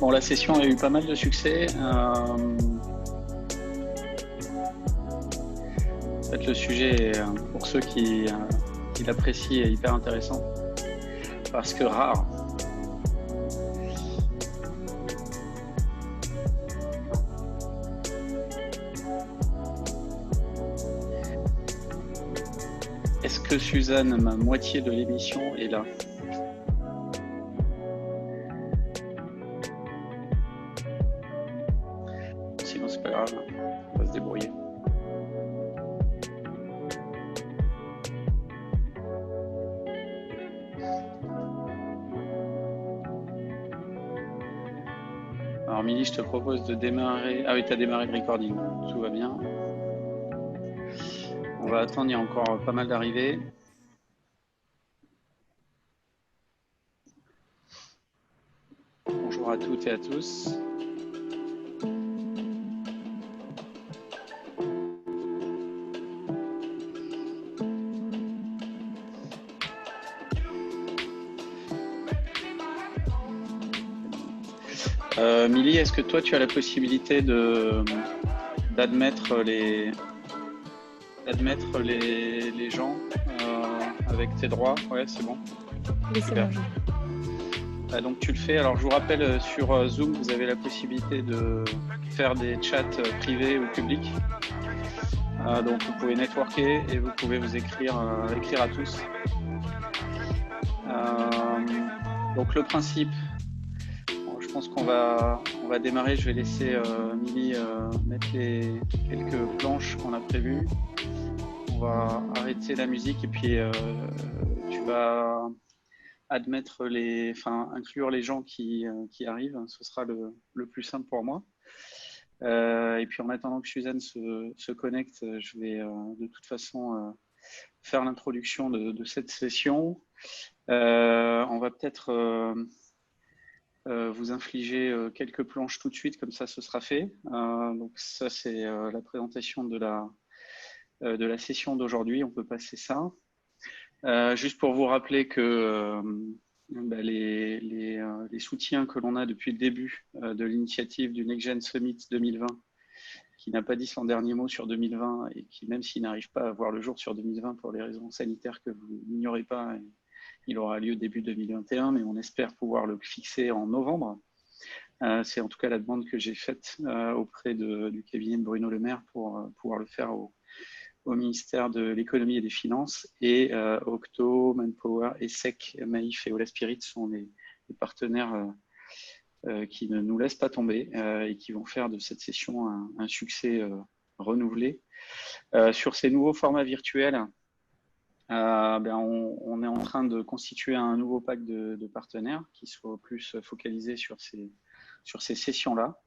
Bon, la session a eu pas mal de succès. En fait, le sujet, pour ceux qui l'apprécient, est hyper intéressant parce que rare. Est-ce que Suzanne, ma moitié de l'émission, est là? Sinon, c'est pas grave, on va se débrouiller. Alors, Milly, je te propose de démarrer. Ah oui, tu as démarré le recording, tout va bien. On va attendre, il y a encore pas mal d'arrivées. Bonjour à toutes et à tous. Milly, est-ce que toi, tu as la possibilité d'admettre les gens avec tes droits? Ouais, c'est bon. Oui, c'est bon. Donc tu le fais. Alors je vous rappelle, sur Zoom, vous avez la possibilité de faire des chats privés ou publics. Donc vous pouvez networker et vous pouvez vous écrire à tous. Donc le principe, bon, je pense qu'on va démarrer. Je vais laisser Milly mettre les quelques planches qu'on a prévues. On va arrêter la musique et puis tu vas inclure les gens qui arrivent. Ce sera le plus simple pour moi. Et puis en attendant que Suzanne se connecte, je vais de toute façon faire l'introduction de cette session. On va peut-être vous infliger quelques planches tout de suite, comme ça ce sera fait. Donc ça c'est la présentation de la session d'aujourd'hui. On peut passer ça. Juste pour vous rappeler que les soutiens que l'on a depuis le début de l'initiative du Next Gen Summit 2020, qui n'a pas dit son dernier mot sur 2020 et qui, même s'il n'arrive pas à voir le jour sur 2020 pour les raisons sanitaires que vous n'ignorez pas, il aura lieu début 2021, mais on espère pouvoir le fixer en novembre. C'est en tout cas la demande que j'ai faite auprès du cabinet de Bruno Le Maire pour pouvoir le faire au ministère de l'économie et des finances, et Octo, Manpower, ESSEC, Maïf et Ola Spirit sont les partenaires qui ne nous laissent pas tomber et qui vont faire de cette session un succès renouvelé. Sur ces nouveaux formats virtuels, on est en train de constituer un nouveau pack de partenaires qui soit plus focalisé sur ces sessions-là.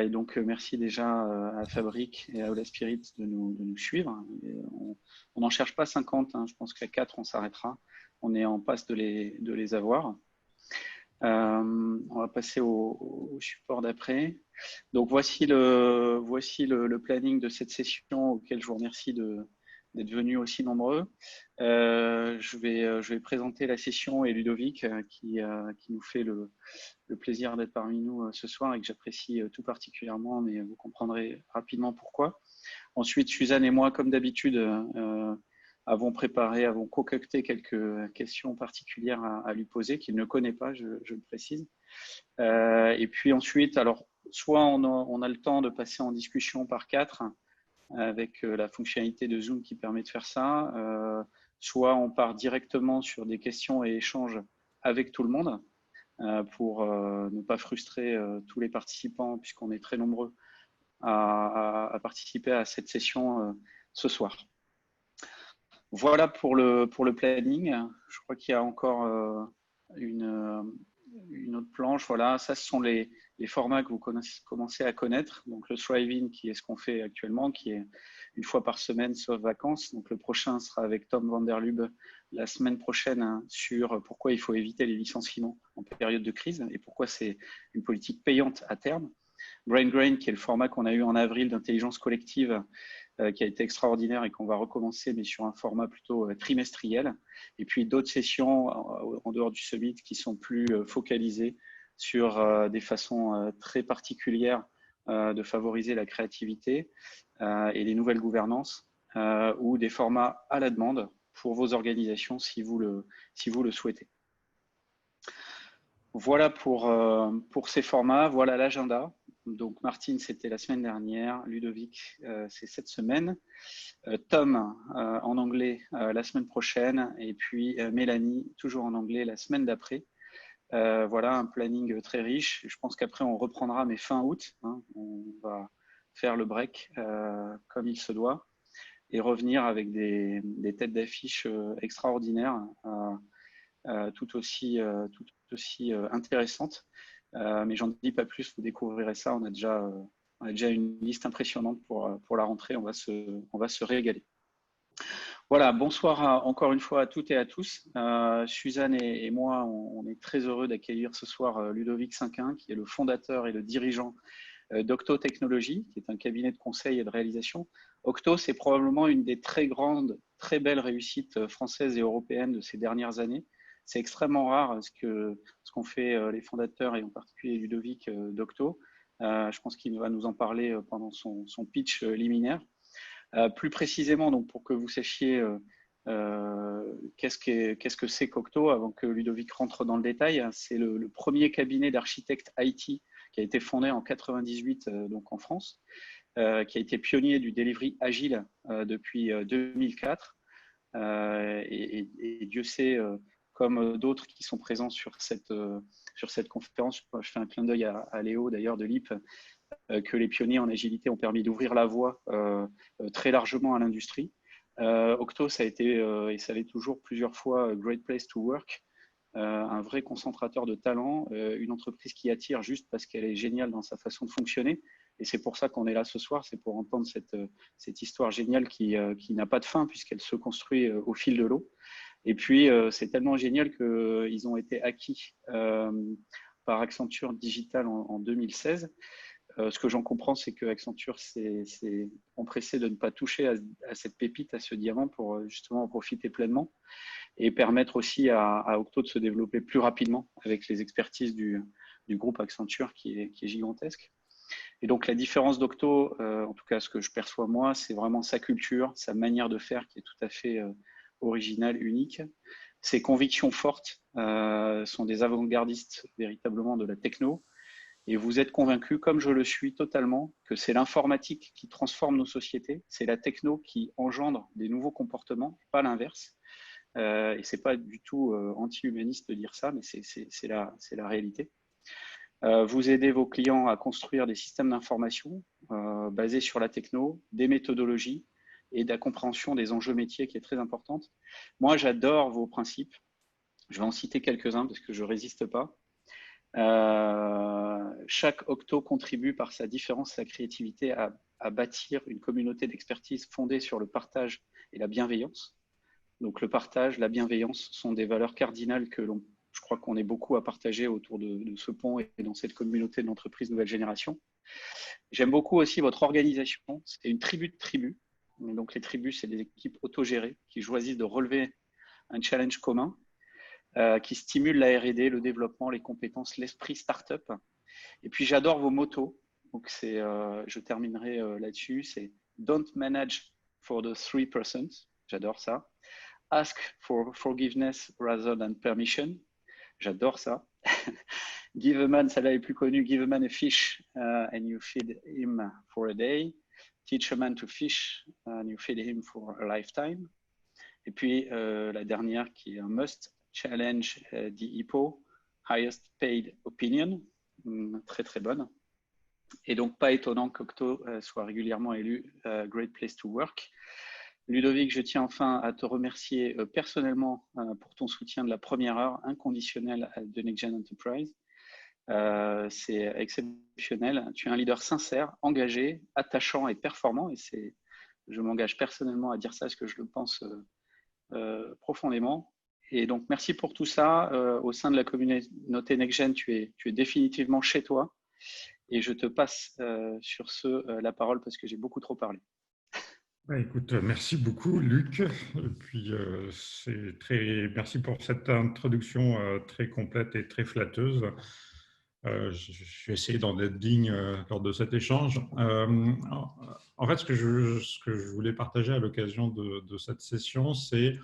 Et donc, merci déjà à Fabrique et à Ola Spirit de nous suivre. On n'en cherche pas 50, hein, je pense qu'à 4, on s'arrêtera. On est en passe de les avoir. On va passer au support d'après. Donc, voici le planning de cette session auquel je vous remercie d'être venus aussi nombreux. Je vais présenter la session et Ludovic qui nous fait le plaisir d'être parmi nous ce soir et que j'apprécie tout particulièrement, mais vous comprendrez rapidement pourquoi. Ensuite, Suzanne et moi, comme d'habitude, avons concocté quelques questions particulières à lui poser qu'il ne connaît pas, je le précise. Et puis ensuite, alors, soit on a le temps de passer en discussion par 4 avec la fonctionnalité de Zoom qui permet de faire ça, soit on part directement sur des questions et échanges avec tout le monde pour ne pas frustrer tous les participants puisqu'on est très nombreux à participer à cette session ce soir. Voilà pour le planning. Je crois qu'il y a encore une autre planche. Voilà, ça ce sont les formats que vous commencez à connaître. Donc le Thriving, qui est ce qu'on fait actuellement, qui est une fois par semaine sauf vacances. Donc le prochain sera avec Tom van der Lubbe la semaine prochaine sur pourquoi il faut éviter les licenciements en période de crise et pourquoi c'est une politique payante à terme. Brain Grain, qui est le format qu'on a eu en avril d'intelligence collective, qui a été extraordinaire et qu'on va recommencer, mais sur un format plutôt trimestriel. Et puis d'autres sessions en dehors du summit qui sont plus focalisées sur des façons très particulières de favoriser la créativité et les nouvelles gouvernances ou des formats à la demande pour vos organisations si vous le souhaitez. Voilà pour ces formats, voilà l'agenda. Donc Martine, c'était la semaine dernière, Ludovic, c'est cette semaine, Tom en anglais la semaine prochaine et puis Mélanie, toujours en anglais, la semaine d'après. Voilà un planning très riche. Je pense qu'après on reprendra, mais fin août, hein, on va faire le break comme il se doit et revenir avec des têtes d'affiche extraordinaires, tout aussi intéressantes. Mais j'en dis pas plus, vous découvrirez ça. On a déjà une liste impressionnante pour la rentrée. On va se régaler. Voilà, bonsoir encore une fois à toutes et à tous. Suzanne et moi, on est très heureux d'accueillir ce soir Ludovic Cinquin, qui est le fondateur et le dirigeant d'Octo Technologies, qui est un cabinet de conseil et de réalisation. Octo, c'est probablement une des très grandes, très belles réussites françaises et européennes de ces dernières années. C'est extrêmement rare ce qu'ont fait les fondateurs et en particulier Ludovic d'Octo. Je pense qu'il va nous en parler pendant son pitch liminaire. Plus précisément, donc pour que vous sachiez qu'est-ce que c'est qu'Octo, avant que Ludovic rentre dans le détail, c'est le premier cabinet d'architectes IT qui a été fondé en 98 donc en France, qui a été pionnier du delivery agile depuis 2004. Et Dieu sait, comme d'autres qui sont présents sur cette conférence, je fais un clin d'œil à Léo d'ailleurs de l'IP, que les pionniers en agilité ont permis d'ouvrir la voie très largement à l'industrie. Octo, ça a été, et ça l'est toujours plusieurs fois, Great Place to Work, un vrai concentrateur de talent, une entreprise qui attire juste parce qu'elle est géniale dans sa façon de fonctionner. Et c'est pour ça qu'on est là ce soir, c'est pour entendre cette histoire géniale qui n'a pas de fin puisqu'elle se construit au fil de l'eau. Et puis, c'est tellement génial qu'ils ont été acquis par Accenture Digital en 2016. Ce que j'en comprends, c'est que Accenture s'est empressé de ne pas toucher à cette pépite, à ce diamant, pour justement en profiter pleinement et permettre aussi à Octo de se développer plus rapidement avec les expertises du groupe Accenture qui est gigantesque. Et donc la différence d'Octo, en tout cas ce que je perçois moi, c'est vraiment sa culture, sa manière de faire qui est tout à fait originale, unique. Ses convictions fortes sont des avant-gardistes véritablement de la techno. Et vous êtes convaincus, comme je le suis totalement, que c'est l'informatique qui transforme nos sociétés, c'est la techno qui engendre des nouveaux comportements, pas l'inverse. Et c'est pas du tout anti-humaniste de dire ça, mais c'est la réalité. Vous aidez vos clients à construire des systèmes d'information basés sur la techno, des méthodologies et de la compréhension des enjeux métiers qui est très importante. Moi, j'adore vos principes. Je vais en citer quelques-uns parce que je ne résiste pas. Chaque Octo contribue par sa différence, sa créativité à bâtir une communauté d'expertise fondée sur le partage et la bienveillance. Donc le partage, la bienveillance sont des valeurs cardinales je crois qu'on est beaucoup à partager autour de ce pont et dans cette communauté de l'entreprise nouvelle génération. J'aime beaucoup aussi votre organisation. C'est une tribu de tribus. Donc les tribus, c'est des équipes autogérées qui choisissent de relever un challenge commun, qui stimulent la R&D, le développement, les compétences, l'esprit start-up. Et puis j'adore vos motos. Donc je terminerai là-dessus. C'est Don't manage for the 3%. J'adore ça. Ask for forgiveness rather than permission. J'adore ça. Give a man, celle-là est plus connue. Give a man a fish and you feed him for a day. Teach a man to fish and you feed him for a lifetime. Et puis la dernière qui est un must, challenge the HIPPO, highest paid opinion. Très très bonne. Et donc pas étonnant qu'Octo soit régulièrement élu Great Place to Work. Ludovic, je tiens enfin à te remercier personnellement pour ton soutien de la première heure inconditionnel de Next Gen Enterprise. C'est exceptionnel. Tu es un leader sincère, engagé, attachant et performant. Et je m'engage personnellement à dire ça parce que je le pense profondément. Et donc, merci pour tout ça. Au sein de la communauté Next Gen, tu es définitivement chez toi. Et je te passe sur la parole parce que j'ai beaucoup trop parlé. Écoute, merci beaucoup, Luc. Et puis, merci pour cette introduction très complète et très flatteuse. Je vais essayer d'en être digne lors de cet échange. En fait, ce que je voulais partager à l'occasion de cette session, c'est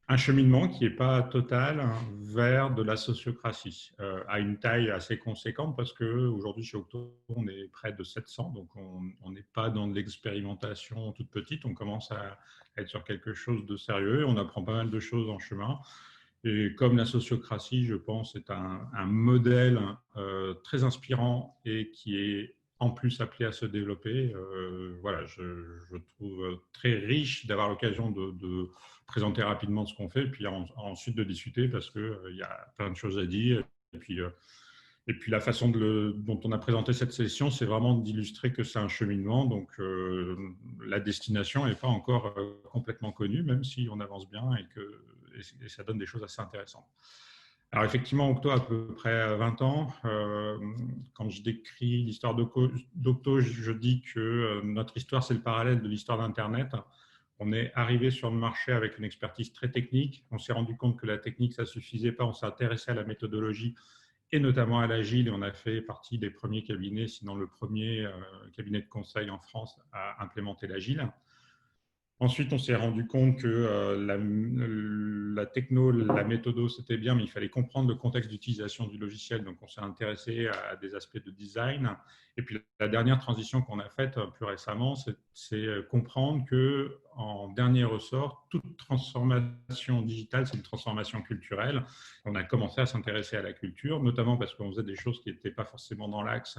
un cheminement qui n'est pas total vers de la sociocratie, à une taille assez conséquente, parce qu'aujourd'hui, chez Octo, on est près de 700, donc on n'est pas dans de l'expérimentation toute petite, on commence à être sur quelque chose de sérieux, on apprend pas mal de choses en chemin. Et comme la sociocratie, je pense, est un modèle très inspirant et qui est en plus appelé à se développer, voilà, je trouve très riche d'avoir l'occasion de présenter rapidement ce qu'on fait, et puis ensuite de discuter parce qu'il y a plein de choses à dire. Et puis la façon dont on a présenté cette session, c'est vraiment d'illustrer que c'est un cheminement. Donc la destination n'est pas encore complètement connue, même si on avance bien et ça donne des choses assez intéressantes. Alors effectivement, Octo a à peu près 20 ans. Quand je décris l'histoire d'Octo, je dis que notre histoire, c'est le parallèle de l'histoire d'Internet. On est arrivé sur le marché avec une expertise très technique. On s'est rendu compte que la technique, ça ne suffisait pas. On s'est intéressé à la méthodologie et notamment à l'agile. Et on a fait partie des premiers cabinets, sinon le premier cabinet de conseil en France à implémenter l'agile. Ensuite, on s'est rendu compte que la techno, la méthodo, c'était bien, mais il fallait comprendre le contexte d'utilisation du logiciel. Donc, on s'est intéressé à des aspects de design. Et puis, la dernière transition qu'on a faite plus récemment, c'est comprendre qu'en dernier ressort, toute transformation digitale, c'est une transformation culturelle. On a commencé à s'intéresser à la culture, notamment parce qu'on faisait des choses qui n'étaient pas forcément dans l'axe.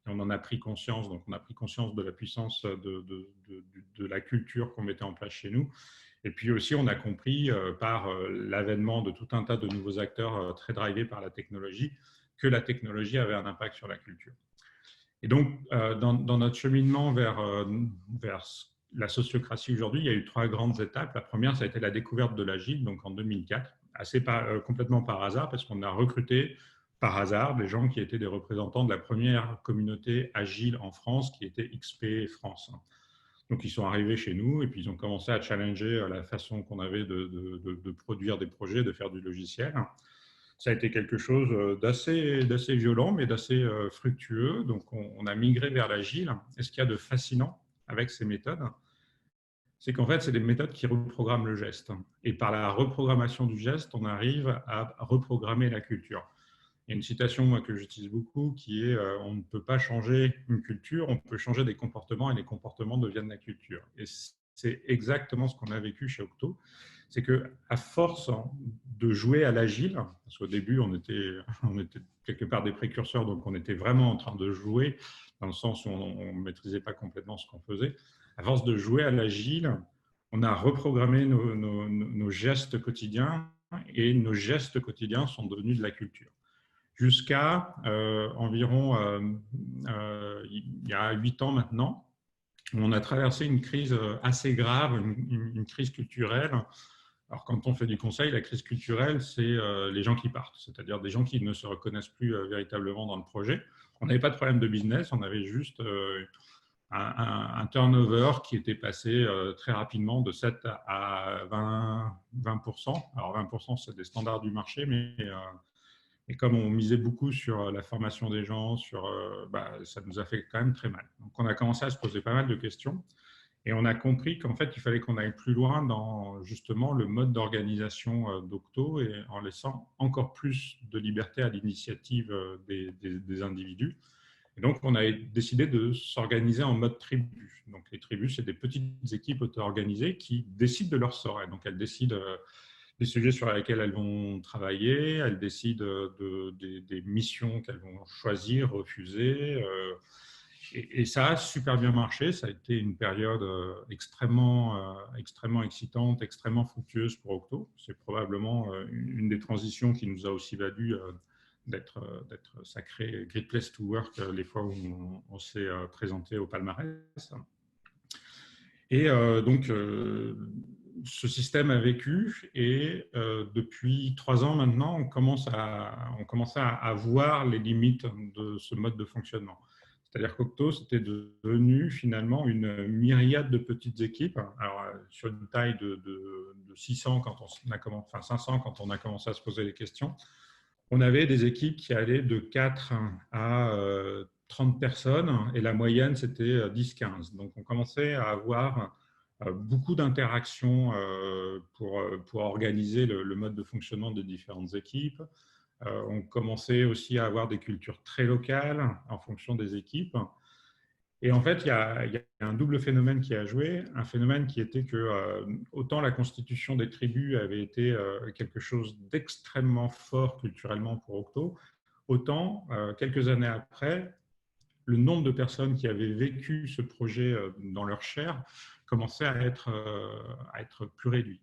Et on en a pris conscience, donc on a pris conscience de la puissance de la culture qu'on mettait en place chez nous. Et puis aussi, on a compris par l'avènement de tout un tas de nouveaux acteurs très drivés par la technologie que la technologie avait un impact sur la culture. Et donc, dans notre cheminement vers la sociocratie aujourd'hui, il y a eu 3 grandes étapes. La première, ça a été la découverte de l'agile, donc en 2004, complètement par hasard, parce qu'on a recruté par hasard des gens qui étaient des représentants de la première communauté agile en France, qui était XP France. Donc, ils sont arrivés chez nous et puis ils ont commencé à challenger la façon qu'on avait de produire des projets, de faire du logiciel. Ça a été quelque chose d'assez violent, mais d'assez fructueux. Donc, on a migré vers l'agile. Et ce qu'il y a de fascinant avec ces méthodes, c'est qu'en fait, c'est des méthodes qui reprogramment le geste. Et par la reprogrammation du geste, on arrive à reprogrammer la culture. Il y a une citation moi, que j'utilise beaucoup qui est on ne peut pas changer une culture, on peut changer des comportements et les comportements deviennent la culture. Et c'est exactement ce qu'on a vécu chez Octo. C'est qu'à force de jouer à l'agile, parce qu'au début on était quelque part des précurseurs, donc on était vraiment en train de jouer dans le sens où on ne maîtrisait pas complètement ce qu'on faisait. À force de jouer à l'agile, on a reprogrammé nos gestes quotidiens et nos gestes quotidiens sont devenus de la culture jusqu'à environ il y a 8 ans maintenant, on a traversé une crise assez grave, une crise culturelle. Alors, quand on fait du conseil, la crise culturelle, c'est les gens qui partent, c'est-à-dire des gens qui ne se reconnaissent plus véritablement dans le projet. On n'avait pas de problème de business, on avait juste un turnover qui était passé très rapidement de 7 à 20%. Alors, 20%, c'est des standards du marché, mais et comme on misait beaucoup sur la formation des gens, ça nous a fait quand même très mal. Donc, on a commencé à se poser pas mal de questions et on a compris qu'en fait, il fallait qu'on aille plus loin dans justement le mode d'organisation d'Octo et en laissant encore plus de liberté à l'initiative des individus. Et donc, on a décidé de s'organiser en mode tribu. Donc, les tribus, c'est des petites équipes auto-organisées qui décident de leur sort. Et donc, elles décident des sujets sur lesquels elles vont travailler, elles décident des missions qu'elles vont choisir, refuser. Et ça a super bien marché. Ça a été une période extrêmement excitante, extrêmement fructueuse pour Octo. C'est probablement une des transitions qui nous a aussi valu d'être sacré Great Place to Work les fois où on s'est présenté au palmarès. Et donc, ce système a vécu et depuis 3 ans maintenant, on commence à voir les limites de ce mode de fonctionnement. C'est-à-dire qu'Octo, c'était devenu finalement une myriade de petites équipes. Alors, sur une taille de 600 quand on a commencé, enfin 500 quand on a commencé à se poser les questions, on avait des équipes qui allaient de 4 à 30 personnes et la moyenne, c'était 10-15. Donc, on commençait à avoir beaucoup d'interactions pour organiser le mode de fonctionnement des différentes équipes. On commençait aussi à avoir des cultures très locales en fonction des équipes. Et en fait, il y a un double phénomène qui a joué. Un phénomène qui était que autant la constitution des tribus avait été quelque chose d'extrêmement fort culturellement pour Octo, autant quelques années après, le nombre de personnes qui avaient vécu ce projet dans leur chair commençait à être plus réduit.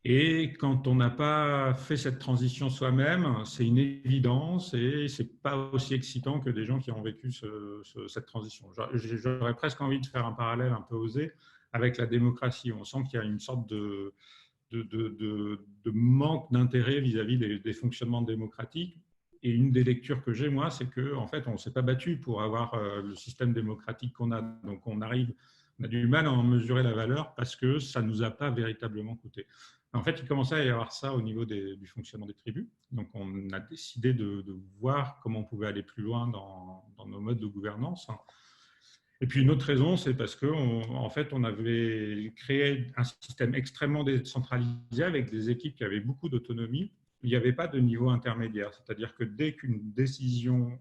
Et quand on n'a pas fait cette transition soi-même, c'est une évidence et c'est pas aussi excitant que des gens qui ont vécu cette transition. J'aurais presque envie de faire un parallèle un peu osé avec la démocratie. On sent qu'il y a une sorte de manque d'intérêt vis-à-vis des fonctionnements démocratiques. Et une des lectures que j'ai, moi, c'est qu'en fait, on ne s'est pas battu pour avoir le système démocratique qu'on a. Donc, on a du mal à en mesurer la valeur parce que ça ne nous a pas véritablement coûté. En fait, il commençait à y avoir ça au niveau du fonctionnement des tribus. Donc, on a décidé de voir comment on pouvait aller plus loin dans nos modes de gouvernance. Et puis, une autre raison, c'est parce qu'en fait, on avait créé un système extrêmement décentralisé avec des équipes qui avaient beaucoup d'autonomie. Il n'y avait pas de niveau intermédiaire. C'est-à-dire que dès qu'une décision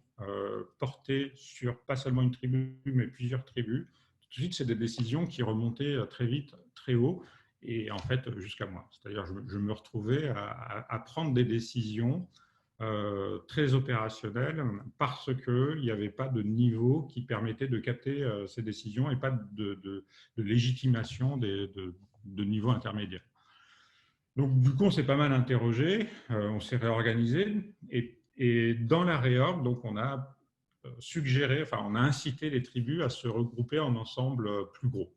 portait sur pas seulement une tribu, mais plusieurs tribus, tout de suite, c'est des décisions qui remontaient très vite, très haut, et en fait, jusqu'à moi. C'est-à-dire je me retrouvais à prendre des décisions très opérationnelles parce qu'il n'y avait pas de niveau qui permettait de capter ces décisions et pas de légitimation de niveau intermédiaire. Donc, du coup, on s'est pas mal interrogé, on s'est réorganisé et dans la réorg, donc, on a suggéré, enfin, on a incité les tribus à se regrouper en ensembles plus gros.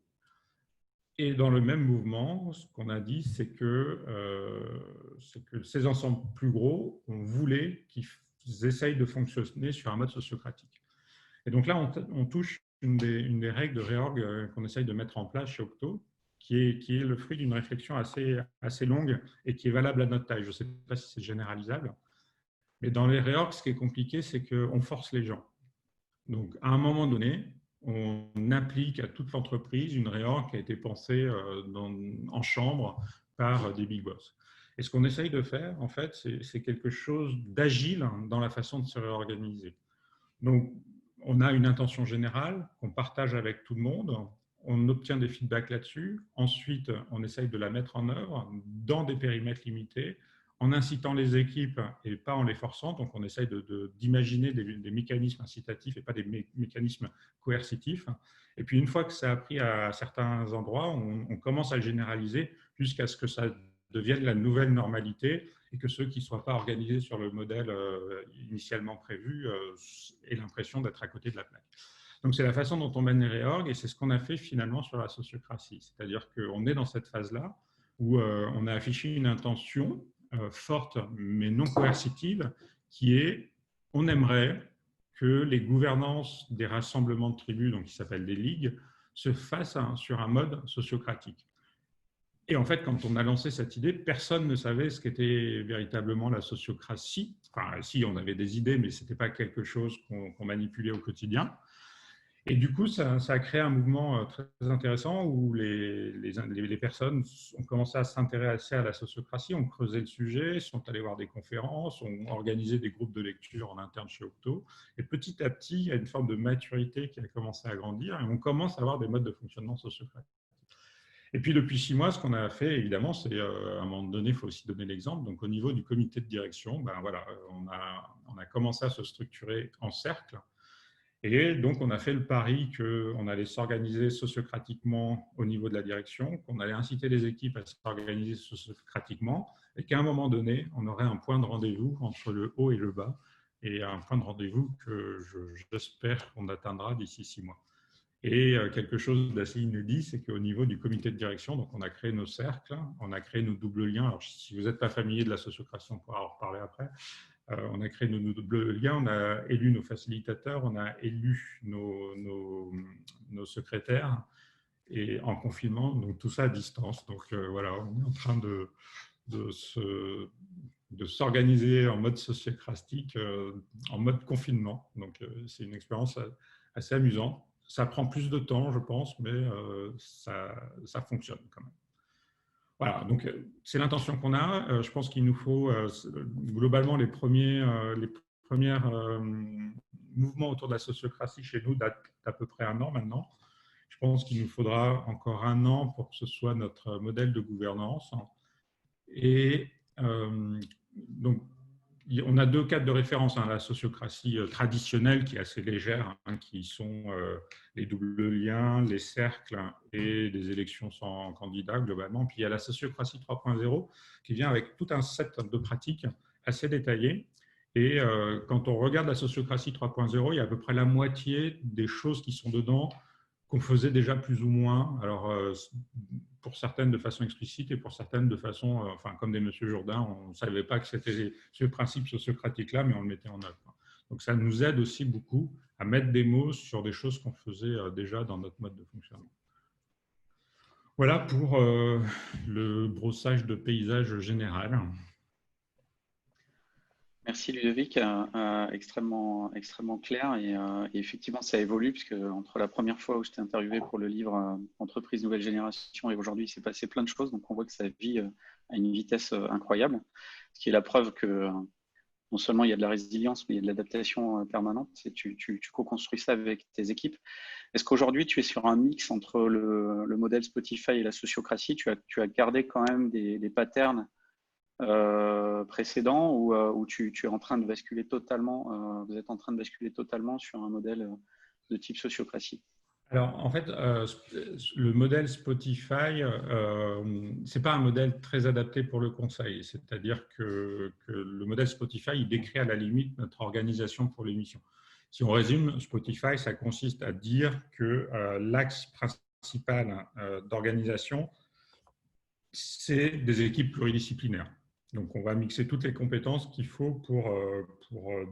Et dans le même mouvement, ce qu'on a dit, c'est que ces ensembles plus gros, on voulait qu'ils essayent de fonctionner sur un mode sociocratique. Et donc là, on touche une des règles de réorg qu'on essaye de mettre en place chez Octo, qui est le fruit d'une réflexion assez longue et qui est valable à notre taille. Je ne sais pas si c'est généralisable, mais dans les réorgs, ce qui est compliqué, c'est qu'on force les gens. Donc, à un moment donné, on applique à toute l'entreprise une réorg qui a été pensée en chambre par des big boss. Et ce qu'on essaye de faire, en fait, c'est quelque chose d'agile dans la façon de se réorganiser. Donc, on a une intention générale qu'on partage avec tout le monde, on obtient des feedbacks là-dessus, ensuite on essaye de la mettre en œuvre dans des périmètres limités, en incitant les équipes et pas en les forçant. Donc, on essaye d'imaginer des mécanismes incitatifs et pas des mécanismes coercitifs. Et puis, une fois que ça a pris à certains endroits, on commence à le généraliser jusqu'à ce que ça devienne la nouvelle normalité et que ceux qui ne soient pas organisés sur le modèle initialement prévu aient l'impression d'être à côté de la plaque. Donc, c'est la façon dont on mène les réorgs et c'est ce qu'on a fait finalement sur la sociocratie. C'est-à-dire qu'on est dans cette phase-là où on a affiché une intention forte mais non coercitive qui est on aimerait que les gouvernances des rassemblements de tribus, donc qui s'appellent des ligues, se fassent sur un mode sociocratique. Et en fait, quand on a lancé cette idée, personne ne savait ce qu'était véritablement la sociocratie. Enfin, si, on avait des idées, mais ce n'était pas quelque chose qu'on manipulait au quotidien. Et du coup, ça a créé un mouvement très intéressant où les personnes ont commencé à s'intéresser à la sociocratie, ont creusé le sujet, sont allées voir des conférences, ont organisé des groupes de lecture en interne chez Octo. Et petit à petit, il y a une forme de maturité qui a commencé à grandir et on commence à avoir des modes de fonctionnement sociocratique. Et puis, depuis 6 mois, ce qu'on a fait, évidemment, c'est à un moment donné, il faut aussi donner l'exemple. Donc, au niveau du comité de direction, ben voilà, on a commencé à se structurer en cercle. Et donc, on a fait le pari qu'on allait s'organiser sociocratiquement au niveau de la direction, qu'on allait inciter les équipes à s'organiser sociocratiquement, et qu'à un moment donné, on aurait un point de rendez-vous entre le haut et le bas, et un point de rendez-vous que j'espère qu'on atteindra d'ici 6 mois. Et quelque chose d'assez inédit, c'est qu'au niveau du comité de direction, donc on a créé nos cercles, on a créé nos doubles liens. Alors, si vous n'êtes pas familier de la sociocratie, on pourra en reparler après. On a créé nos doubles liens, on a élu nos facilitateurs, on a élu nos secrétaires et en confinement, donc tout ça à distance. Donc voilà, on est en train de de s'organiser en mode sociocratique, en mode confinement. Donc, c'est une expérience assez amusante. Ça prend plus de temps, je pense, mais ça fonctionne quand même. Voilà, donc c'est l'intention qu'on a. Je pense qu'il nous faut globalement les premiers mouvements autour de la sociocratie chez nous datent d'à peu près 1 an maintenant. Je pense qu'il nous faudra encore 1 an pour que ce soit notre modèle de gouvernance. Et donc, on a 2 cadres de référence, la sociocratie traditionnelle qui est assez légère, qui sont les doubles liens, les cercles et les élections sans candidat globalement. Puis il y a la sociocratie 3.0 qui vient avec tout un set de pratiques assez détaillées. Et quand on regarde la sociocratie 3.0, il y a à peu près la moitié des choses qui sont dedans qu'on faisait déjà plus ou moins. Alors, pour certaines de façon explicite et pour certaines de façon, comme des Monsieur Jourdain, on ne savait pas que c'était ce principe sociocratique-là, mais on le mettait en œuvre. Donc, ça nous aide aussi beaucoup à mettre des mots sur des choses qu'on faisait déjà dans notre mode de fonctionnement. Voilà pour le brossage de paysage général. Merci Ludovic, extrêmement clair et effectivement ça évolue puisque entre la première fois où je t'ai interviewé pour le livre Entreprise Nouvelle Génération et aujourd'hui il s'est passé plein de choses, donc on voit que ça vit à une vitesse incroyable, ce qui est la preuve que non seulement il y a de la résilience mais il y a de l'adaptation permanente et tu co-construis ça avec tes équipes. Est-ce qu'aujourd'hui tu es sur un mix entre le modèle Spotify et la sociocratie, tu as gardé quand même des patterns précédent où tu es en train de basculer totalement, vous êtes en train de basculer totalement sur un modèle de type sociocratie? Alors, en fait, le modèle Spotify, ce n'est pas un modèle très adapté pour le conseil. C'est-à-dire que le modèle Spotify, il décrit à la limite notre organisation pour l'émission. Si on résume, Spotify, ça consiste à dire que l'axe principal d'organisation, c'est des équipes pluridisciplinaires. Donc, on va mixer toutes les compétences qu'il faut pour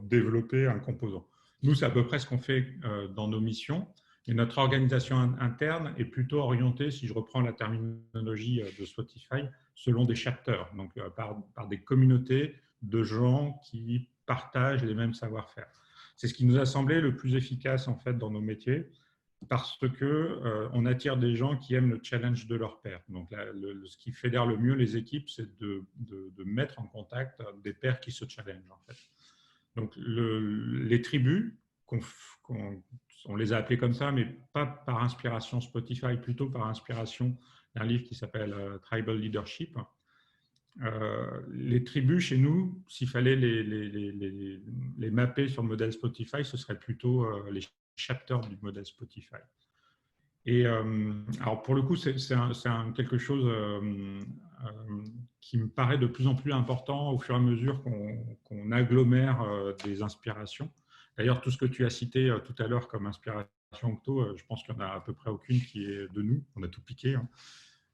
développer un composant. Nous, c'est à peu près ce qu'on fait dans nos missions. Et notre organisation interne est plutôt orientée, si je reprends la terminologie de Spotify, selon des chapters, donc par des communautés de gens qui partagent les mêmes savoir-faire. C'est ce qui nous a semblé le plus efficace en fait dans nos métiers, parce que on attire des gens qui aiment le challenge de leur pairs. Donc, ce qui fédère le mieux les équipes, c'est de mettre en contact des pairs qui se challengent. En fait. Donc, les tribus, on les a appelées comme ça, mais pas par inspiration Spotify, plutôt par inspiration d'un livre qui s'appelle Tribal Leadership. Les tribus, chez nous, s'il fallait les mapper sur le modèle Spotify, ce serait plutôt les chapters du modèle Spotify. Et alors pour le coup, c'est quelque chose qui me paraît de plus en plus important au fur et à mesure qu'on agglomère des inspirations. D'ailleurs, tout ce que tu as cité tout à l'heure comme inspiration Octo, je pense qu'il n'y en a à peu près aucune qui est de nous. On a tout piqué.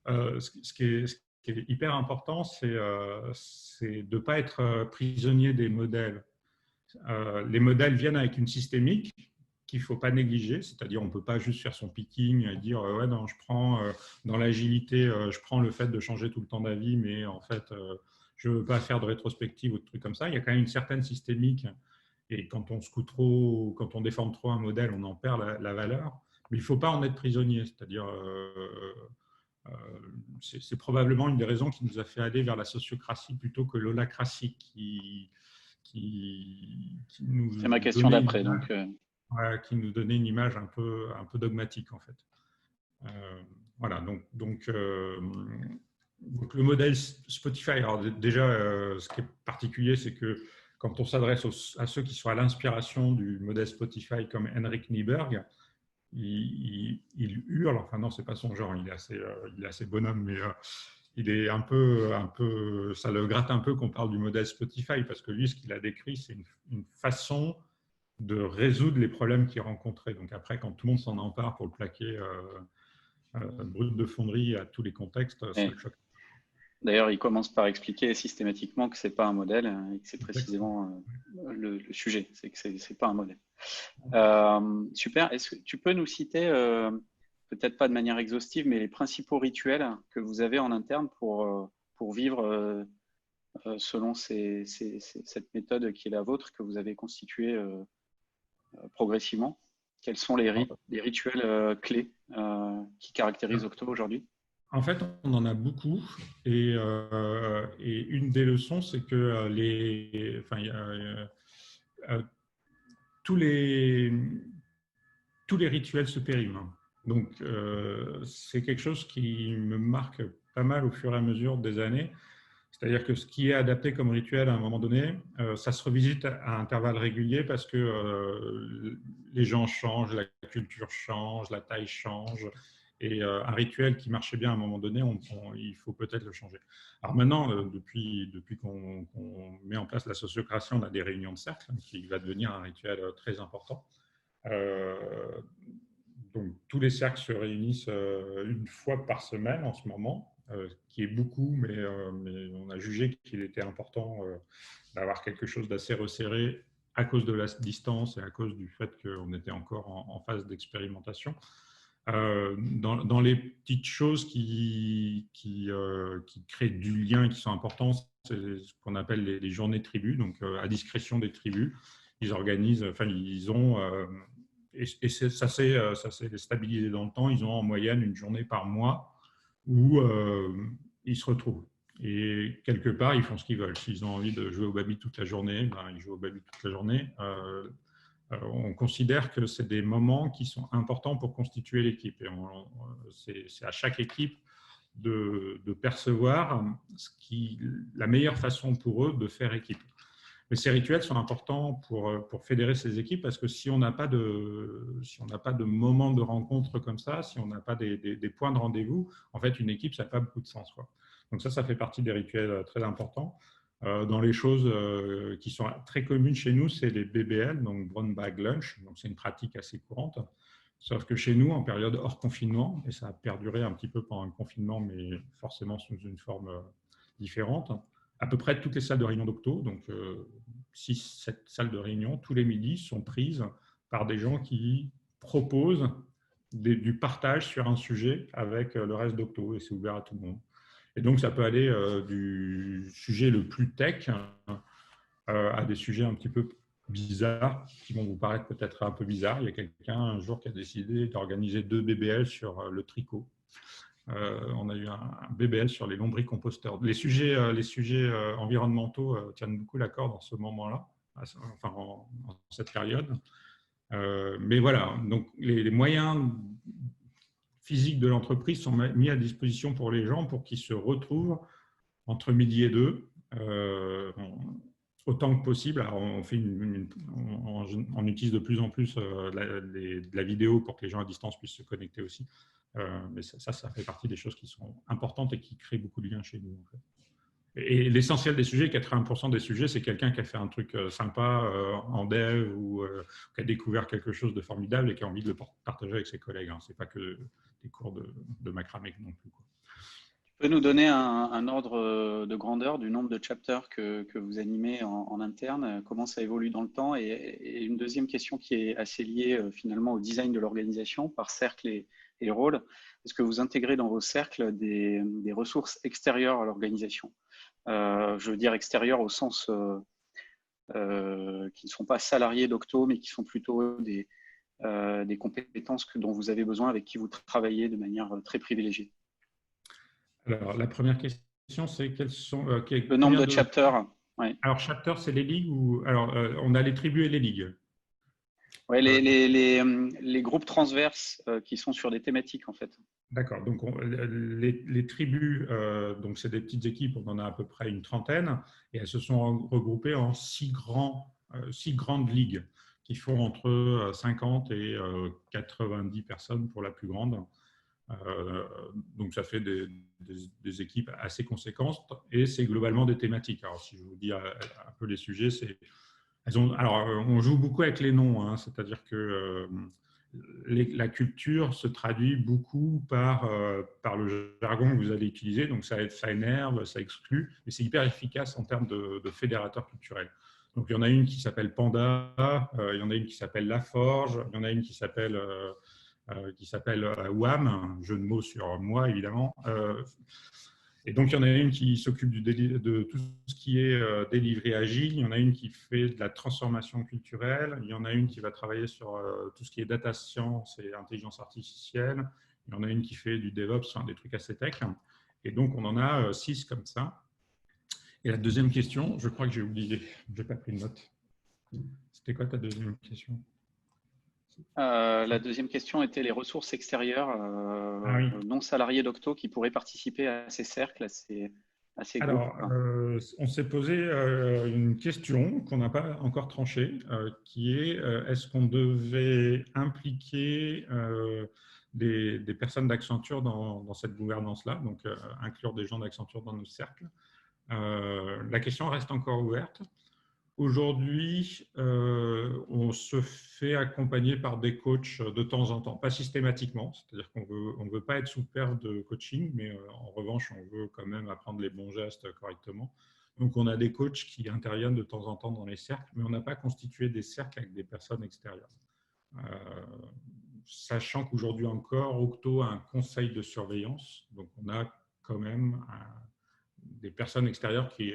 Ce qui est hyper important, c'est de ne pas être prisonnier des modèles. Les modèles viennent avec une systémique qu'il ne faut pas négliger, c'est-à-dire on ne peut pas juste faire son picking et dire ouais, non, je prends dans l'agilité, je prends le fait de changer tout le temps d'avis, mais en fait, je ne veux pas faire de rétrospective ou de trucs comme ça. Il y a quand même une certaine systémique et quand on secoue trop, quand on déforme trop un modèle, on en perd la valeur. Mais il ne faut pas en être prisonnier, c'est-à-dire c'est probablement une des raisons qui nous a fait aller vers la sociocratie plutôt que l'holacratie qui nous c'est ma question d'après. Donc, qui nous donnait une image un peu dogmatique en fait. Voilà, donc le modèle Spotify, alors déjà, ce qui est particulier, c'est que quand on s'adresse à ceux qui sont à l'inspiration du modèle Spotify comme Henrik Nyberg, il hurle, enfin non, c'est pas son genre, il est assez bonhomme, mais il est un peu, ça le gratte un peu qu'on parle du modèle Spotify, parce que lui, ce qu'il a décrit, c'est une façon de résoudre les problèmes qu'il rencontrait. Donc après, quand tout le monde s'en empare pour le plaquer brut de fonderie à tous les contextes, ça le choque. D'ailleurs, il commence par expliquer systématiquement que ce n'est pas un modèle et que c'est précisément le sujet, c'est que ce n'est pas un modèle. Super. Est-ce que tu peux nous citer, peut-être pas de manière exhaustive, mais les principaux rituels que vous avez en interne pour vivre selon cette méthode qui est la vôtre, que vous avez constituée progressivement? Quels sont les rituels clés qui caractérisent Octo aujourd'hui? En fait, on en a beaucoup et une des leçons, c'est que tous les rituels se périment. Donc, c'est quelque chose qui me marque pas mal au fur et à mesure des années. C'est-à-dire que ce qui est adapté comme rituel à un moment donné, ça se revisite à intervalles réguliers parce que les gens changent, la culture change, la taille change. Et un rituel qui marchait bien à un moment donné, il faut peut-être le changer. Alors maintenant, depuis qu'on met en place la sociocratie, on a des réunions de cercle qui va devenir un rituel très important. Donc, tous les cercles se réunissent une fois par semaine en ce moment, qui est beaucoup, mais on a jugé qu'il était important d'avoir quelque chose d'assez resserré à cause de la distance et à cause du fait qu'on était encore en phase d'expérimentation. Dans les petites choses qui créent du lien, qui sont importantes, c'est ce qu'on appelle les journées tribus, donc à discrétion des tribus. Ils organisent, enfin, ils ont, et ça s'est stabilisé dans le temps, ils ont en moyenne une journée par mois où ils se retrouvent. Et quelque part, ils font ce qu'ils veulent. S'ils ont envie de jouer au baby toute la journée, ben, ils jouent au baby toute la journée. On considère que c'est des moments qui sont importants pour constituer l'équipe. Et c'est à chaque équipe de percevoir la meilleure façon pour eux de faire équipe. Mais ces rituels sont importants pour fédérer ces équipes parce que si on n'a pas de moment de rencontre comme ça, si on n'a pas des points de rendez-vous, en fait, une équipe, ça n'a pas beaucoup de sens, quoi. Donc ça fait partie des rituels très importants. Dans les choses qui sont très communes chez nous, c'est les BBL, donc Brown Bag Lunch. Donc c'est une pratique assez courante. Sauf que chez nous, en période hors confinement, et ça a perduré un petit peu pendant le confinement, mais forcément sous une forme différente, à peu près toutes les salles de réunion d'Octo, donc 6-7 salles de réunion, tous les midis sont prises par des gens qui proposent du partage sur un sujet avec le reste d'Octo, et c'est ouvert à tout le monde. Et donc, ça peut aller du sujet le plus tech à des sujets un petit peu bizarres, qui vont vous paraître peut-être un peu bizarres. Il y a quelqu'un un jour qui a décidé d'organiser 2 BBL sur le tricot. On a eu un BBL sur les lombricomposteurs. Les sujets environnementaux tiennent beaucoup la corde en ce moment-là, enfin en cette période. Mais voilà, donc les moyens physiques de l'entreprise sont mis à disposition pour les gens pour qu'ils se retrouvent entre midi et 2, autant que possible. Alors on utilise de plus en plus de la vidéo pour que les gens à distance puissent se connecter aussi. Mais ça fait partie des choses qui sont importantes et qui créent beaucoup de liens chez nous, en fait. Et l'essentiel des sujets, 80% des sujets, c'est quelqu'un qui a fait un truc sympa en dev ou qui a découvert quelque chose de formidable et qui a envie de le partager avec ses collègues. Ce n'est pas que des cours de macramé non plus, quoi. Tu peux nous donner un ordre de grandeur du nombre de chapters que vous animez en interne, comment ça évolue dans le temps, et une deuxième question qui est assez liée finalement au design de l'organisation par cercle et rôle. Est-ce que vous intégrez dans vos cercles des ressources extérieures à l'organisation? Je veux dire extérieures au sens qui ne sont pas salariés d'Octo, mais qui sont plutôt des compétences dont vous avez besoin, avec qui vous travaillez de manière très privilégiée. Alors, la première question, c'est quels sont… le nombre de chapters. Ouais. Alors, chapters, c'est les ligues ou… Alors, on a les tribus et les ligues. Ouais, les groupes transverses qui sont sur des thématiques, en fait. D'accord. Donc, les tribus, donc c'est des petites équipes, on en a à peu près une trentaine, et elles se sont regroupées en 6 grandes ligues qui font entre 50 et 90 personnes pour la plus grande. Donc, ça fait des équipes assez conséquentes et c'est globalement des thématiques. Alors, si je vous dis un peu les sujets, alors, on joue beaucoup avec les noms, hein, c'est-à-dire que la culture se traduit beaucoup par le jargon que vous allez utiliser, donc ça énerve, ça exclut, mais c'est hyper efficace en termes de fédérateur culturel. Donc, il y en a une qui s'appelle Panda, il y en a une qui s'appelle La Forge, il y en a une qui s'appelle WAM, un jeu de mots sur moi, évidemment. Et donc, il y en a une qui s'occupe de tout ce qui est délivré agile, il y en a une qui fait de la transformation culturelle, il y en a une qui va travailler sur tout ce qui est data science et intelligence artificielle, il y en a une qui fait du DevOps, enfin, des trucs assez tech. Et donc, on en a 6 comme ça. Et la deuxième question, je crois que j'ai oublié, je n'ai pas pris de note. C'était quoi ta deuxième question? La deuxième question était les ressources extérieures Ah oui. non salariées d'Octo qui pourraient participer à ces cercles, à ces groupes. Alors, on s'est posé une question qu'on n'a pas encore tranchée, qui est est-ce qu'on devait impliquer des personnes d'Accenture dans cette gouvernance-là, donc inclure des gens d'Accenture dans nos cercles. La question reste encore ouverte. Aujourd'hui, on se fait accompagner par des coachs de temps en temps, pas systématiquement, c'est-à-dire qu'on ne veut pas être sous pair de coaching, mais en revanche, on veut quand même apprendre les bons gestes correctement. Donc, on a des coachs qui interviennent de temps en temps dans les cercles, mais on n'a pas constitué des cercles avec des personnes extérieures. Sachant qu'aujourd'hui encore, Octo a un conseil de surveillance, donc on a quand même des personnes extérieures qui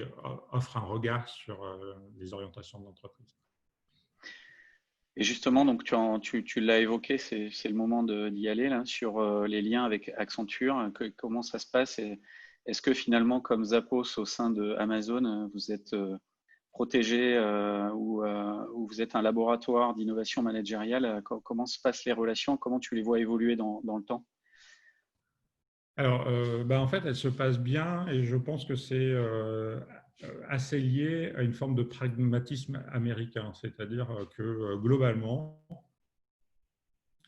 offrent un regard sur les orientations de l'entreprise. Et justement, donc tu l'as évoqué, c'est le moment d'y aller là, sur les liens avec Accenture. Comment ça se passe et est-ce que finalement, comme Zappos au sein de Amazon, vous êtes protégé ou vous êtes un laboratoire d'innovation managériale? Comment se passent les relations? Comment tu les vois évoluer dans le temps? Alors, en fait, elle se passe bien et je pense que c'est assez lié à une forme de pragmatisme américain. C'est-à-dire que globalement,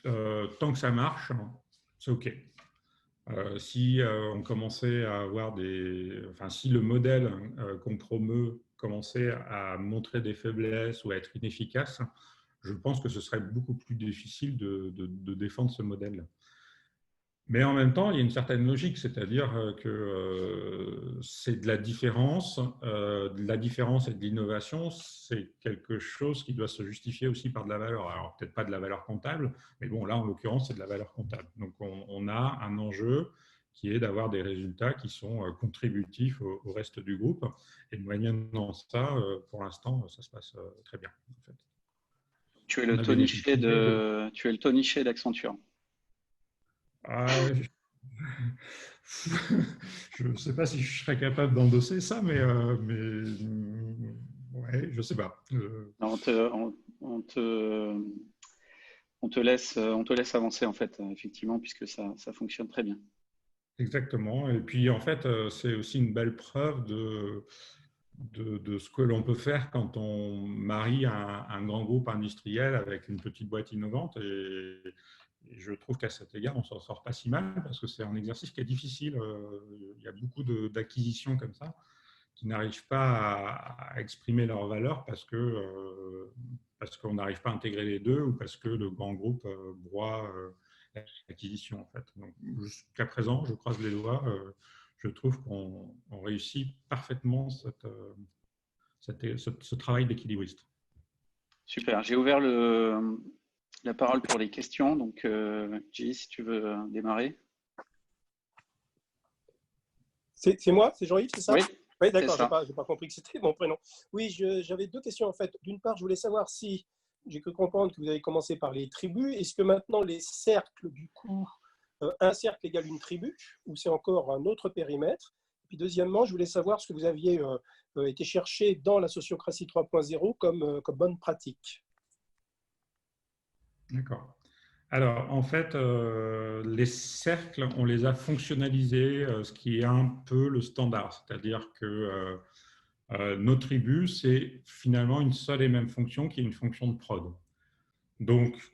tant que ça marche, c'est OK. Si on commençait à avoir si le modèle qu'on promeut commençait à montrer des faiblesses ou à être inefficace, je pense que ce serait beaucoup plus difficile de défendre ce modèle. Mais en même temps, il y a une certaine logique, c'est-à-dire que c'est de la différence et de l'innovation, c'est quelque chose qui doit se justifier aussi par de la valeur. Alors peut-être pas de la valeur comptable, mais bon, là en l'occurrence, c'est de la valeur comptable. Donc on a un enjeu qui est d'avoir des résultats qui sont contributifs au reste du groupe. Et moyennant ça, pour l'instant, ça se passe très bien. En fait. Tu es le Tony Hsieh d'Accenture. Je ne sais pas si je serais capable d'endosser ça, mais ouais, je ne sais pas. On te laisse avancer en fait, effectivement, puisque ça fonctionne très bien. Exactement. Et puis en fait, c'est aussi une belle preuve de ce que l'on peut faire quand on marie un grand groupe industriel avec une petite boîte innovante. Et je trouve qu'à cet égard, on ne s'en sort pas si mal parce que c'est un exercice qui est difficile. Il y a beaucoup d'acquisitions comme ça qui n'arrivent pas à exprimer leur valeur parce qu'on n'arrive pas à intégrer les deux ou parce que le grand groupe broie l'acquisition. En fait. Donc, jusqu'à présent, je croise les doigts, je trouve qu'on réussit parfaitement ce travail d'équilibriste. Super. J'ai ouvert la parole pour les questions. Donc, Jay, si tu veux démarrer. C'est moi, c'est Jean-Yves, c'est ça? Oui, oui, d'accord, je n'ai pas compris que c'était mon prénom. Oui, j'avais deux questions en fait. D'une part, je voulais savoir si, j'ai cru comprendre que vous avez commencé par les tribus. Est-ce que maintenant les cercles, du coup, un cercle égale une tribu ou c'est encore un autre périmètre? Et puis deuxièmement, je voulais savoir ce que vous aviez été chercher dans la sociocratie 3.0 comme bonne pratique. D'accord. Alors, en fait, les cercles, on les a fonctionnalisés, ce qui est un peu le standard. C'est-à-dire que nos tribus, c'est finalement une seule et même fonction qui est une fonction de prod. Donc,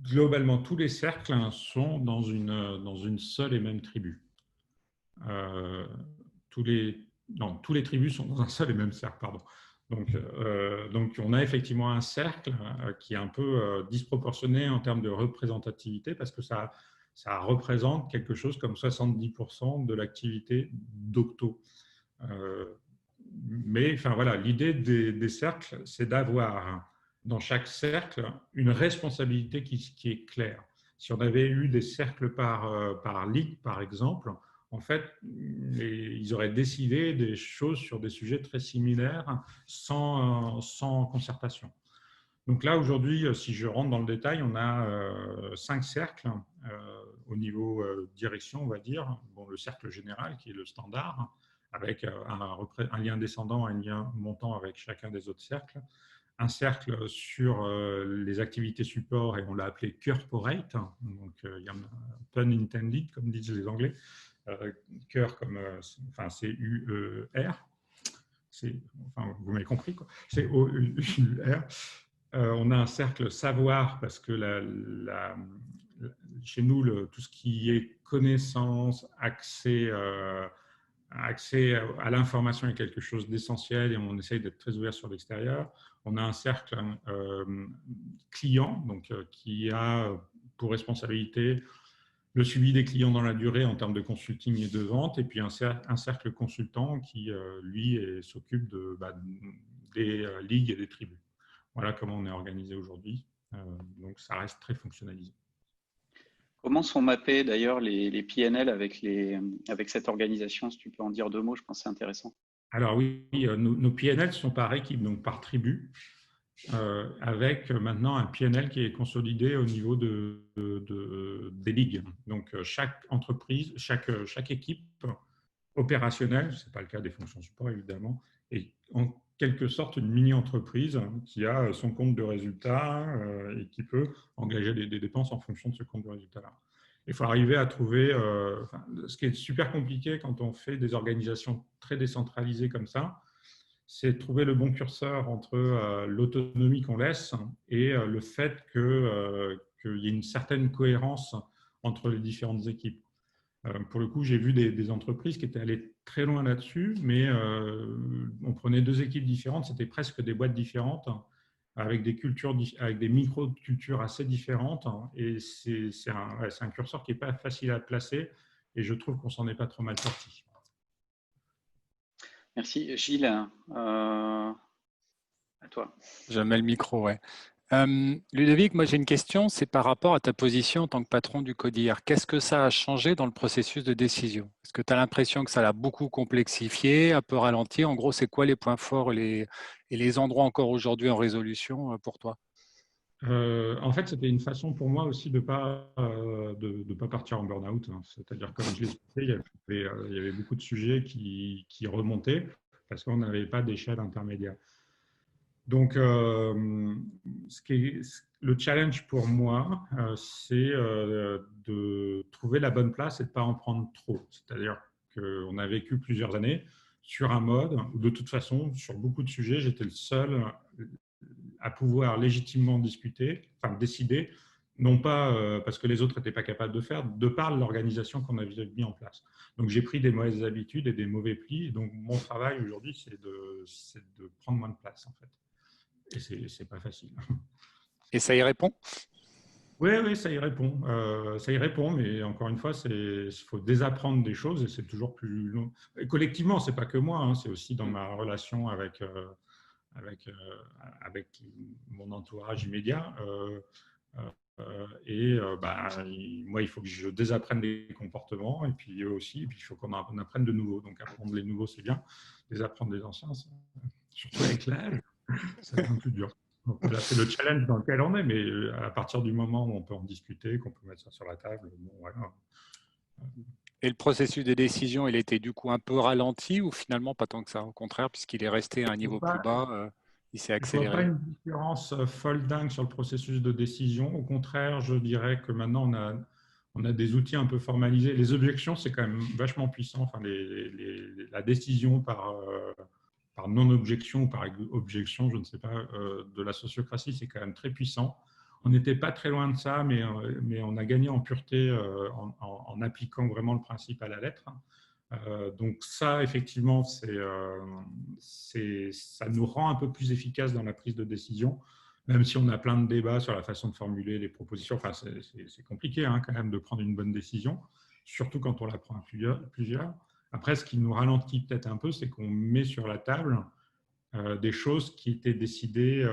globalement, tous les cercles sont dans une seule et même tribu. Tous les tribus sont dans un seul et même cercle, pardon. Donc, on a effectivement un cercle qui est un peu disproportionné en termes de représentativité parce que ça représente quelque chose comme 70% de l'activité d'Octo. Mais enfin, voilà, l'idée des cercles, c'est d'avoir dans chaque cercle une responsabilité qui est claire. Si on avait eu des cercles par ligue, par exemple, en fait, ils auraient décidé des choses sur des sujets très similaires sans concertation. Donc là, aujourd'hui, si je rentre dans le détail, on a 5 cercles au niveau direction, on va dire. Bon, le cercle général, qui est le standard, avec un lien descendant, un lien montant avec chacun des autres cercles. Un cercle sur les activités support, et on l'a appelé corporate. Donc, il y a un pun intended, comme disent les Anglais. Cœur comme, enfin, C-U-E-R. Enfin, vous m'avez compris, quoi. C-O-U-R. On a un cercle savoir, parce que chez nous, tout ce qui est connaissance, accès à l'information est quelque chose d'essentiel et on essaye d'être très ouvert sur l'extérieur. On a un cercle client, donc, qui a pour responsabilité le suivi des clients dans la durée en termes de consulting et de vente, et puis un cercle consultant qui, lui, s'occupe des ligues et des tribus. Voilà comment on est organisé aujourd'hui. Donc, ça reste très fonctionnalisé. Comment sont mappés d'ailleurs les PNL avec cette organisation? Si tu peux en dire 2 mots, je pense que c'est intéressant. Alors oui, nos PNL sont par équipe, donc par tribu, avec maintenant un PNL qui est consolidé au niveau des ligues. Donc chaque entreprise, chaque équipe opérationnelle, ce n'est pas le cas des fonctions support évidemment, est en quelque sorte une mini-entreprise qui a son compte de résultats et qui peut engager des dépenses en fonction de ce compte de résultats-là. Il faut arriver à trouver, ce qui est super compliqué quand on fait des organisations très décentralisées comme ça, c'est de trouver le bon curseur entre l'autonomie qu'on laisse et le fait qu'il y ait une certaine cohérence entre les différentes équipes. Pour le coup, j'ai vu des entreprises qui étaient allées très loin là-dessus, mais on prenait 2 équipes différentes, c'était presque des boîtes différentes, avec des cultures, avec des micro-cultures assez différentes, et c'est un curseur qui n'est pas facile à placer, et je trouve qu'on s'en est pas trop mal sorti. Merci. Gilles, à toi. Je mets le micro, ouais. Ludovic, moi j'ai une question, c'est par rapport à ta position en tant que patron du CODIR. Qu'est-ce que ça a changé dans le processus de décision? Est-ce que tu as l'impression que ça l'a beaucoup complexifié, un peu ralenti? En gros, c'est quoi les points forts et les endroits encore aujourd'hui en résolution pour toi? En fait, c'était une façon pour moi aussi de pas partir en burn-out. C'est-à-dire, comme je l'expliquais, il y avait beaucoup de sujets qui remontaient parce qu'on n'avait pas d'échelle intermédiaire. Donc, le challenge pour moi, c'est de trouver la bonne place et de ne pas en prendre trop. C'est-à-dire qu'on a vécu plusieurs années sur un mode où, de toute façon, sur beaucoup de sujets, j'étais le seul à pouvoir légitimement décider, non pas parce que les autres n'étaient pas capables de faire, de par l'organisation qu'on avait mis en place. Donc, j'ai pris des mauvaises habitudes et des mauvais plis. Donc, mon travail aujourd'hui, c'est de prendre moins de place, en fait. Et c'est pas facile. Et ça y répond? Oui, ça y répond. Ça y répond, mais encore une fois, il faut désapprendre des choses et c'est toujours plus long. Et collectivement, c'est pas que moi, hein, c'est aussi dans ma relation avec mon entourage immédiat. Moi, il faut que je désapprenne des comportements et puis eux aussi, et puis il faut qu'on apprenne de nouveaux. Donc apprendre les nouveaux, c'est bien. Désapprendre des anciens, surtout avec l'âge, c'est un peu plus dur. Donc là, c'est le challenge dans lequel on est, mais à partir du moment où on peut en discuter, qu'on peut mettre ça sur la table, bon, voilà. Et le processus de décision, il était du coup un peu ralenti ou finalement pas tant que ça? Au contraire, puisqu'il est resté à un niveau plus bas, il s'est accéléré. Je ne vois pas une différence folle dingue sur le processus de décision. Au contraire, je dirais que maintenant, on a des outils un peu formalisés. Les objections, c'est quand même vachement puissant. Enfin, la décision par non-objection ou par objection, je ne sais pas, de la sociocratie, c'est quand même très puissant. On n'était pas très loin de ça, mais on a gagné en pureté en appliquant vraiment le principe à la lettre. Donc ça, effectivement, ça nous rend un peu plus efficaces dans la prise de décision, même si on a plein de débats sur la façon de formuler les propositions. Enfin, c'est compliqué hein, quand même de prendre une bonne décision, surtout quand on la prend à plusieurs. Après, ce qui nous ralentit peut-être un peu, c'est qu'on met sur la table des choses qui étaient décidées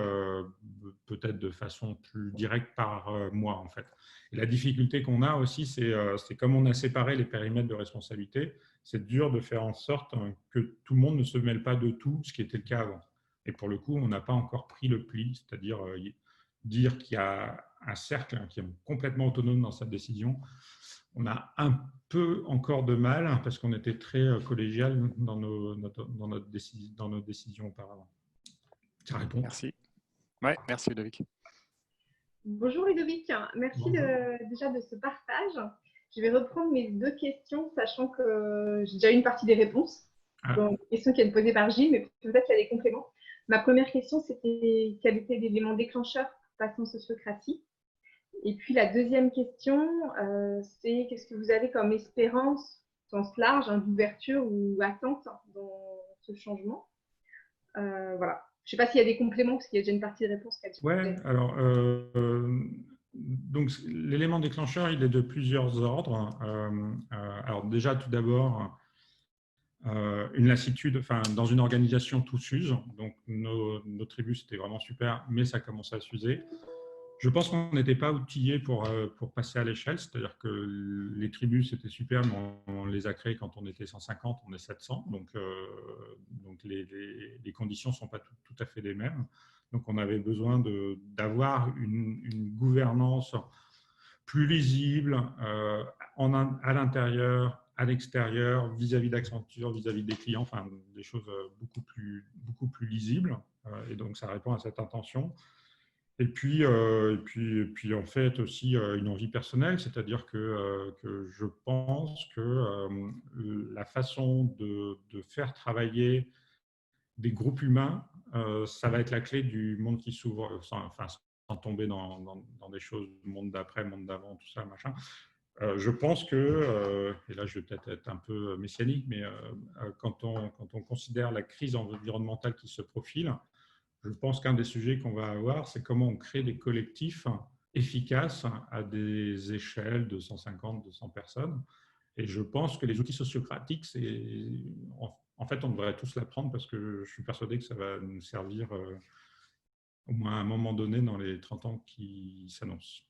peut-être de façon plus directe par moi, en fait. Et la difficulté qu'on a aussi, c'est comme on a séparé les périmètres de responsabilité, c'est dur de faire en sorte que tout le monde ne se mêle pas de tout, ce qui était le cas avant. Et pour le coup, on n'a pas encore pris le pli, c'est-à-dire dire qu'il y a un cercle qui est complètement autonome dans sa décision. On a un peu encore de mal parce qu'on était très collégial dans nos décisions auparavant. Ça répond. Merci. Ouais, merci Ludovic. Bonjour Ludovic, merci Bonjour. déjà de ce partage. Je vais reprendre mes 2 questions, sachant que j'ai déjà eu une partie des réponses. Donc, question qui est posée par Gilles, mais peut-être qu'il y a des compléments. Ma première question, c'était quel était l'élément déclencheur pour passer en sociocratie. Et puis la deuxième question, c'est qu'est-ce que vous avez comme espérance, sens large, d'ouverture ou attente dans ce changement. Voilà. Je ne sais pas s'il y a des compléments, parce qu'il y a déjà une partie de réponse qui a été Ouais, alors, donc l'élément déclencheur, il est de plusieurs ordres. Alors déjà, tout d'abord, une lassitude, enfin, dans une organisation, tout s'use. Donc nos tribus, c'était vraiment super, mais ça commençait à s'user. Je pense qu'on n'était pas outillés pour passer à l'échelle, c'est-à-dire que les tribus, c'était super, mais on les a créées quand on était 150, on est 700, donc les conditions ne sont pas tout à fait les mêmes. Donc on avait besoin d'avoir une gouvernance plus lisible à l'intérieur, à l'extérieur, vis-à-vis d'Accenture, vis-à-vis des clients, enfin des choses beaucoup plus lisibles. Et donc ça répond à cette intention. Et puis en fait aussi une envie personnelle, c'est-à-dire que je pense que la façon de faire travailler des groupes humains, ça va être la clé du monde qui s'ouvre, sans tomber dans des choses du monde d'après, monde d'avant, tout ça, machin. Je pense que, et là je vais peut-être être un peu messianique, mais quand on considère la crise environnementale qui se profile, je pense qu'un des sujets qu'on va avoir, c'est comment on crée des collectifs efficaces à des échelles de 150, 200 personnes. Et je pense que les outils sociocratiques, en fait, on devrait tous l'apprendre parce que je suis persuadé que ça va nous servir au moins à un moment donné dans les 30 ans qui s'annoncent.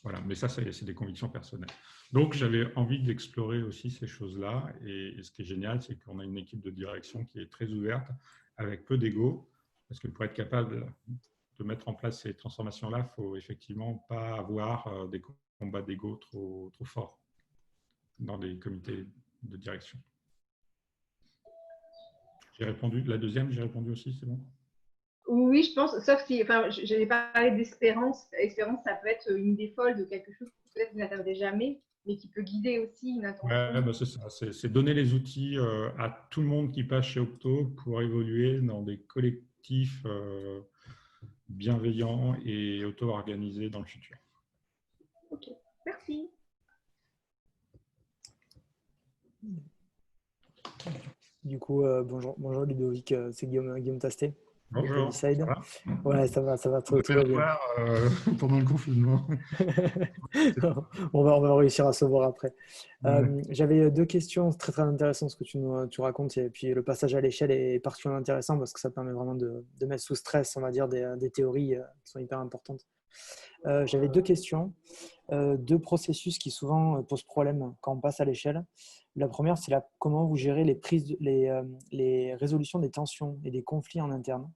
Voilà, mais ça, c'est des convictions personnelles. Donc, j'avais envie d'explorer aussi ces choses-là. Et ce qui est génial, c'est qu'on a une équipe de direction qui est très ouverte, avec peu d'ego. Parce que pour être capable de mettre en place ces transformations-là, il ne faut effectivement pas avoir des combats d'ego trop forts dans les comités de direction. J'ai répondu. La deuxième, j'ai répondu aussi, c'est bon? Oui, je pense, sauf si, enfin, je n'avais pas parlé d'espérance. Espérance, ça peut être une idée folle de quelque chose que peut-être vous n'atteindrez jamais, mais qui peut guider aussi une intention. Ouais, bah c'est ça. C'est donner les outils à tout le monde qui passe chez Octo pour évoluer dans des collectifs bienveillants et auto-organisés dans le futur. Ok, merci. Du coup, bonjour Ludovic, c'est Guillaume Tastet. Bonjour. Ça va ? Ouais, ça va tout va bien. Pendant le confinement. on va réussir à se voir après. Ouais. J'avais 2 questions très très intéressantes ce que tu racontes, et puis le passage à l'échelle est particulièrement intéressant parce que ça permet vraiment de mettre sous stress, on va dire, des théories qui sont hyper importantes. J'avais 2 questions, 2 processus qui souvent posent problème quand on passe à l'échelle. La première, c'est comment vous gérez les résolutions des tensions et des conflits en interne.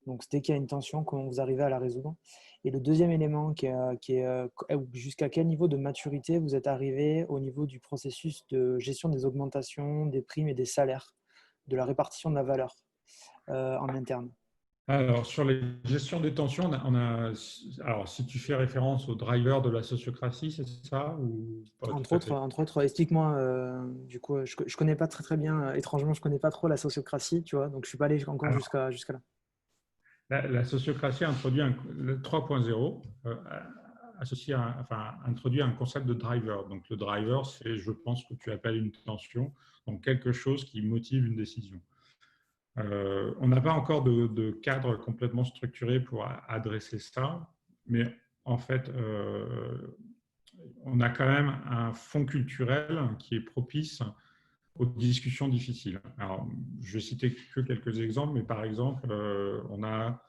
Donc, dès qu'il y a une tension, comment vous arrivez à la résoudre. Et le deuxième élément, qui est jusqu'à quel niveau de maturité vous êtes arrivé au niveau du processus de gestion des augmentations, des primes et des salaires, de la répartition de la valeur en interne. Alors, sur les gestions des tensions, alors, si tu fais référence au driver de la sociocratie, c'est ça ou pas? Entre autres, explique-moi, du coup, je ne connais pas très bien, étrangement, je ne connais pas trop la sociocratie, tu vois, donc je ne suis pas allé encore jusqu'à là. La sociocratie a introduit le 3.0, introduit un concept de driver. Donc, le driver, c'est, je pense, ce que tu appelles une tension, donc quelque chose qui motive une décision. On n'a pas encore de cadre complètement structuré pour adresser ça, mais en fait, on a quand même un fond culturel qui est propice aux discussions difficiles. Alors, je vais citer que quelques exemples, mais par exemple, on a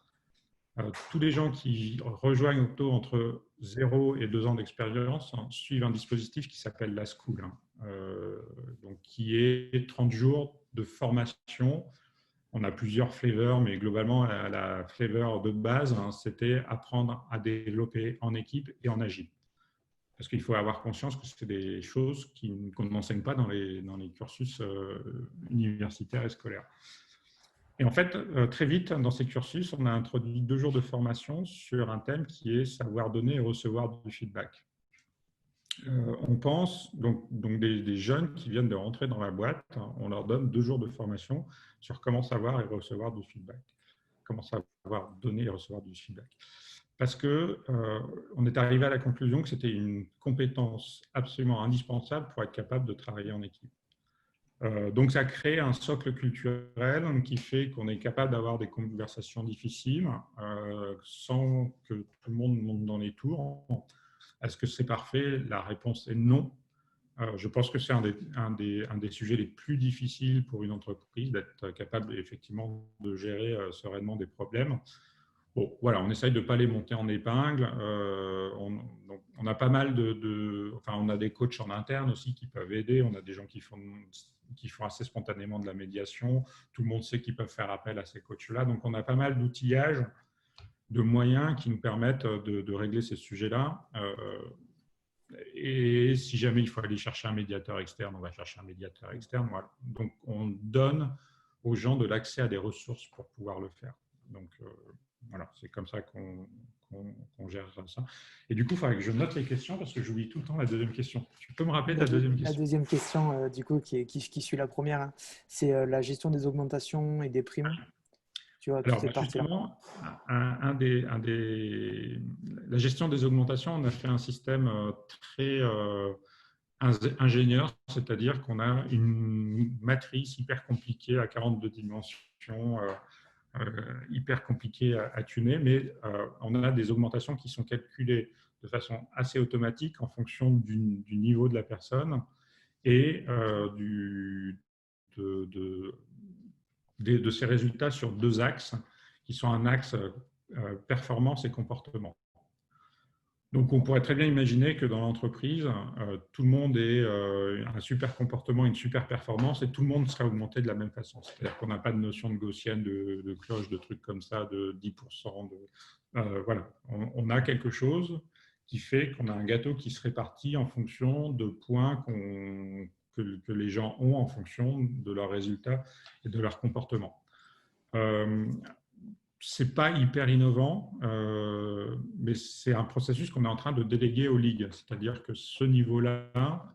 tous les gens qui rejoignent Octo entre 0 et 2 ans d'expérience suivent un dispositif qui s'appelle la School, donc qui est 30 jours de formation. On a plusieurs flavors, mais globalement, la flavor de base, c'était apprendre à développer en équipe et en agile. Parce qu'il faut avoir conscience que c'est des choses qu'on n'enseigne pas dans les cursus universitaires et scolaires. Et en fait, très vite, dans ces cursus, on a introduit 2 jours de formation sur un thème qui est savoir donner et recevoir du feedback. On pense, donc des jeunes qui viennent de rentrer dans la boîte, on leur donne 2 jours de formation sur comment savoir et recevoir du feedback. Comment savoir donner et recevoir du feedback. Parce qu'on est arrivé à la conclusion que c'était une compétence absolument indispensable pour être capable de travailler en équipe. Donc, ça crée un socle culturel qui fait qu'on est capable d'avoir des conversations difficiles sans que tout le monde monte dans les tours. Est-ce que c'est parfait? La réponse est non. Je pense que c'est un des sujets les plus difficiles pour une entreprise, d'être capable effectivement de gérer sereinement des problèmes. Bon, voilà, on essaye de ne pas les monter en épingle. On a pas mal enfin, on a des coachs en interne aussi qui peuvent aider. On a des gens qui font assez spontanément de la médiation. Tout le monde sait qu'ils peuvent faire appel à ces coachs-là. Donc, on a pas mal d'outillages, de moyens qui nous permettent de régler ces sujets-là. Et si jamais il faut aller chercher un médiateur externe, on va chercher un médiateur externe. Voilà. Donc, on donne aux gens de l'accès à des ressources pour pouvoir le faire. Donc, voilà, c'est comme ça qu'on gère ça. Et du coup, il faudrait que je note les questions parce que j'oublie tout le temps la deuxième question. Tu peux me rappeler la deuxième question? La deuxième question, du coup, qui suit la première, hein, c'est la gestion des augmentations et des primes. Tu vois, alors, justement, la gestion des augmentations, on a fait un système très ingénieur, c'est-à-dire qu'on a une matrice hyper compliquée à 42 dimensions, hyper compliquée à tuner, mais on a des augmentations qui sont calculées de façon assez automatique en fonction du niveau de la personne et de ses résultats sur 2 axes qui sont un axe performance et comportement. Donc, on pourrait très bien imaginer que dans l'entreprise, tout le monde ait un super comportement, une super performance et tout le monde serait augmenté de la même façon. C'est-à-dire qu'on n'a pas de notion de gaussienne, de cloche, de trucs comme ça, de 10%. Voilà, on a quelque chose qui fait qu'on a un gâteau qui se répartit en fonction de points que les gens ont en fonction de leurs résultats et de leur comportement. C'est pas hyper innovant, mais c'est un processus qu'on est en train de déléguer aux ligues. C'est-à-dire que ce niveau-là,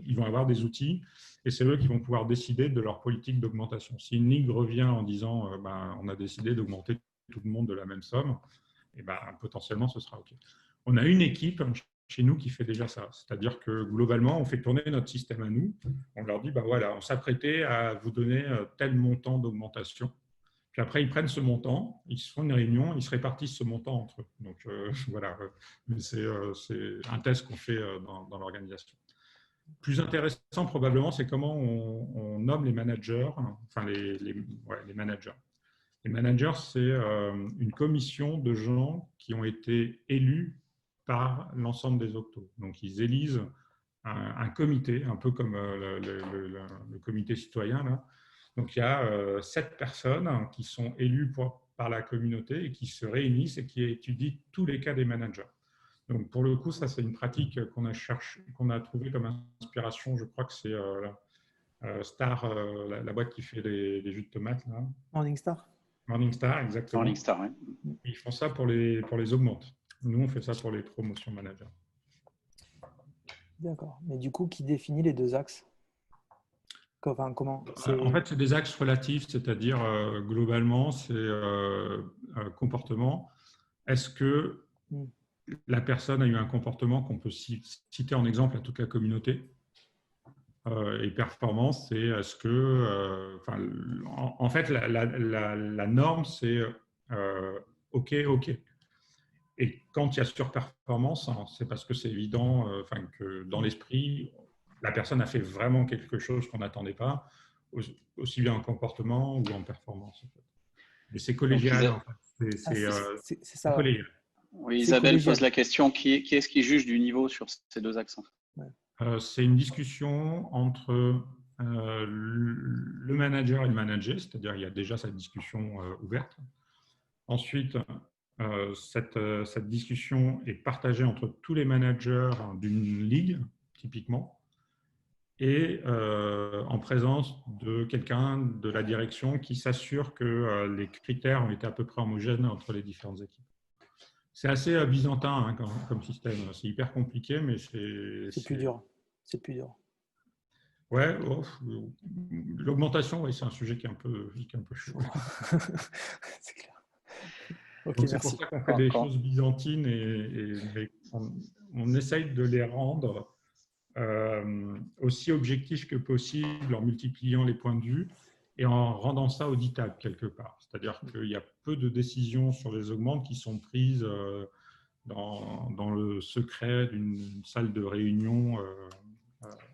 ils vont avoir des outils et c'est eux qui vont pouvoir décider de leur politique d'augmentation. Si une ligue revient en disant on a décidé d'augmenter tout le monde de la même somme, et potentiellement ce sera OK. On a une équipe chez nous qui fait déjà ça. C'est-à-dire que globalement, on fait tourner notre système à nous. On leur dit, voilà, on s'apprêtait à vous donner tel montant d'augmentation. Puis après, ils prennent ce montant, ils se font une réunion, ils se répartissent ce montant entre eux. Donc voilà, c'est un test qu'on fait dans l'organisation. Plus intéressant probablement, c'est comment on nomme les managers, enfin les managers. Les managers, c'est une commission de gens qui ont été élus par l'ensemble des octos. Donc, ils élisent un comité, un peu comme le comité citoyen, là. Donc, il y a 7 personnes qui sont élues par la communauté et qui se réunissent et qui étudient tous les cas des managers. Donc, pour le coup, ça, c'est une pratique qu'on a trouvée comme inspiration. Je crois que c'est Star, la boîte qui fait les jus de tomates. Là. Morningstar. Morningstar, exactement. Morningstar, oui. Ils font ça pour les augmentes. Nous, on fait ça pour les promotions managers. D'accord. Mais du coup, qui définit les 2 axes? Enfin, comment En fait, c'est des axes relatifs, c'est-à-dire globalement, c'est comportement. Est-ce que la personne a eu un comportement qu'on peut citer en exemple à toute la communauté? Et performance, c'est est-ce que… en fait, la norme, c'est OK. Et quand il y a surperformance, c'est parce que c'est évident que dans l'esprit, la personne a fait vraiment quelque chose qu'on n'attendait pas, aussi bien en comportement ou en performance. En fait. Mais c'est collégial, en fait. C'est ça. Collégial. Oui, Isabelle pose la question, qui est-ce qui juge du niveau sur ces deux axes? C'est une discussion entre le manager et le manager, c'est-à-dire il y a déjà cette discussion ouverte. Ensuite, cette discussion est partagée entre tous les managers d'une ligue, typiquement, et en présence de quelqu'un de la direction qui s'assure que les critères ont été à peu près homogènes entre les différentes équipes. C'est assez byzantin comme système. C'est hyper compliqué, mais c'est plus dur. C'est plus dur. Ouais, l'augmentation, c'est un sujet qui est un peu chaud. C'est clair. Okay, c'est pour ça qu'on fait des choses byzantines mais on essaye de les rendre aussi objectifs que possible en multipliant les points de vue et en rendant ça auditable quelque part. C'est-à-dire qu'il y a peu de décisions sur les augmentes qui sont prises dans le secret d'une salle de réunion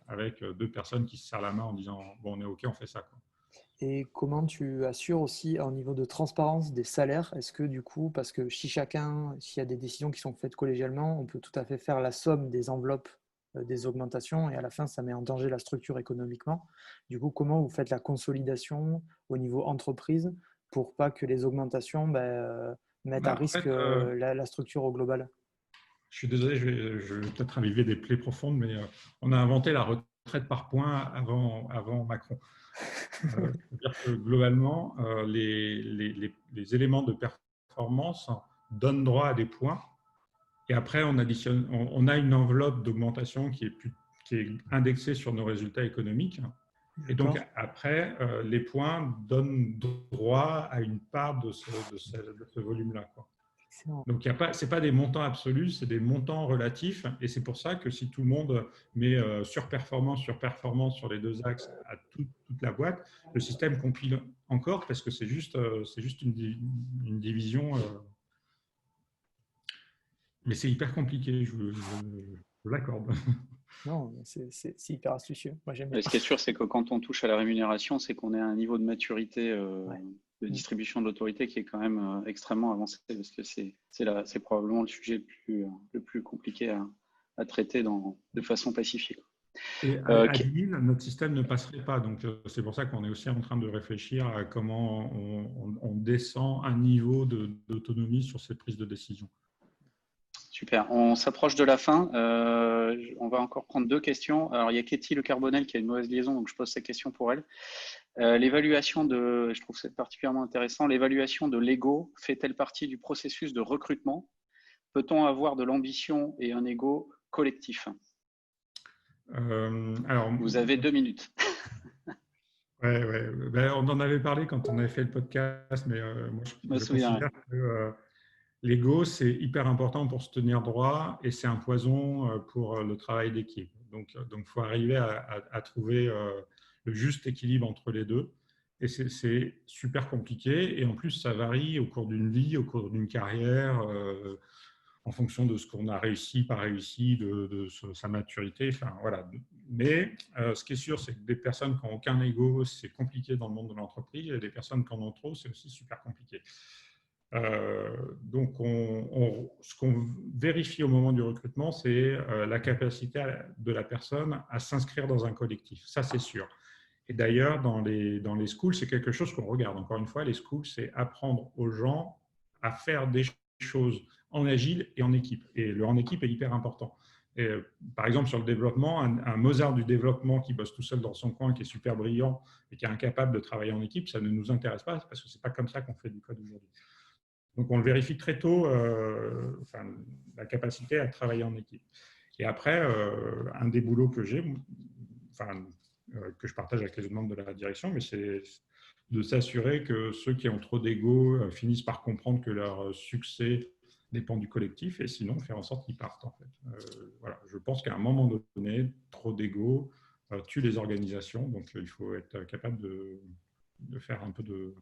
avec deux personnes qui se serrent la main en disant « bon, on est OK, on fait ça ». Et comment tu assures aussi au niveau de transparence des salaires? Est-ce que du coup, parce que s'il y a des décisions qui sont faites collégialement, on peut tout à fait faire la somme des enveloppes des augmentations et à la fin, ça met en danger la structure économiquement. Du coup, comment vous faites la consolidation au niveau entreprise pour pas que les augmentations mettent à risque la structure au global? Je suis désolé, je vais peut-être raviver des plaies profondes, mais on a inventé la retraite par points avant Macron. C'est-à-dire que globalement, les éléments de performance donnent droit à des points. Et après, on a une enveloppe d'augmentation qui est indexée sur nos résultats économiques. Et donc, après, les points donnent droit à une part de ce volume-là. Donc, ce n'est pas des montants absolus, c'est des montants relatifs. Et c'est pour ça que si tout le monde met surperformance sur les deux axes à toute la boîte, le système compile encore parce que c'est juste une division. Mais c'est hyper compliqué, je l'accorde. Non, c'est hyper astucieux. Moi, j'aime bien. Ce qui est sûr, c'est que quand on touche à la rémunération, c'est qu'on est à un niveau de maturité de distribution de l'autorité qui est quand même extrêmement avancé, parce que c'est probablement le sujet le plus compliqué à traiter de façon pacifique. Et à 10 000, notre système ne passerait pas. Donc, c'est pour ça qu'on est aussi en train de réfléchir à comment on descend un niveau d'autonomie sur ces prises de décision. Super. On s'approche de la fin. On va encore prendre deux questions. Alors, il y a Katie Le Carbonel qui a une mauvaise liaison, donc je pose cette question pour elle. L'évaluation je trouve c'est particulièrement intéressant, l'évaluation de l'ego fait-elle partie du processus de recrutement? Peut-on avoir de l'ambition et un ego collectif? Vous avez 2 minutes. Ouais. Ben, on en avait parlé quand on avait fait le podcast, mais moi, je considère que l'ego, c'est hyper important pour se tenir droit et c'est un poison pour le travail d'équipe. Donc, il faut arriver à trouver le juste équilibre entre les deux. Et c'est super compliqué. Et en plus, ça varie au cours d'une vie, au cours d'une carrière, en fonction de ce qu'on a réussi, pas réussi, de sa maturité. Enfin, voilà. Mais ce qui est sûr, c'est que des personnes qui n'ont aucun ego, c'est compliqué dans le monde de l'entreprise. Et des personnes qui en ont trop, c'est aussi super compliqué. Donc, ce qu'on vérifie au moment du recrutement, c'est la capacité de la personne à s'inscrire dans un collectif. Ça, c'est sûr. Et d'ailleurs, dans les schools, c'est quelque chose qu'on regarde. Encore une fois, les schools, c'est apprendre aux gens à faire des choses en agile et en équipe. Et le en équipe est hyper important. Et, par exemple, sur le développement, un Mozart du développement qui bosse tout seul dans son coin, qui est super brillant et qui est incapable de travailler en équipe, ça ne nous intéresse pas parce que ce n'est pas comme ça qu'on fait du code aujourd'hui. Donc, on le vérifie très tôt, la capacité à travailler en équipe. Et après, un des boulots que j'ai, que je partage avec les autres membres de la direction, mais c'est de s'assurer que ceux qui ont trop d'ego finissent par comprendre que leur succès dépend du collectif et sinon faire en sorte qu'ils partent. En fait. Voilà. Je pense qu'à un moment donné, trop d'ego tue les organisations. Donc, il faut être capable de faire un peu de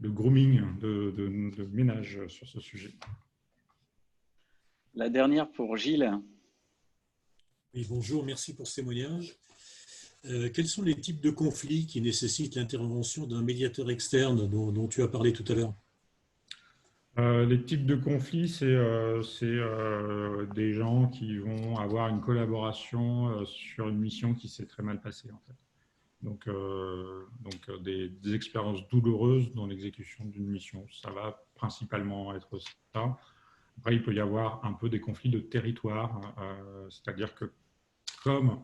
grooming, de ménage sur ce sujet. La dernière pour Gilles. Oui, bonjour, merci pour ce témoignage. Quels sont les types de conflits qui nécessitent l'intervention d'un médiateur externe dont tu as parlé tout à l'heure? Les types de conflits, c'est des gens qui vont avoir une collaboration sur une mission qui s'est très mal passée, en fait. Donc des expériences douloureuses dans l'exécution d'une mission. Ça va principalement être ça. Après, il peut y avoir un peu des conflits de territoire, c'est-à-dire que comme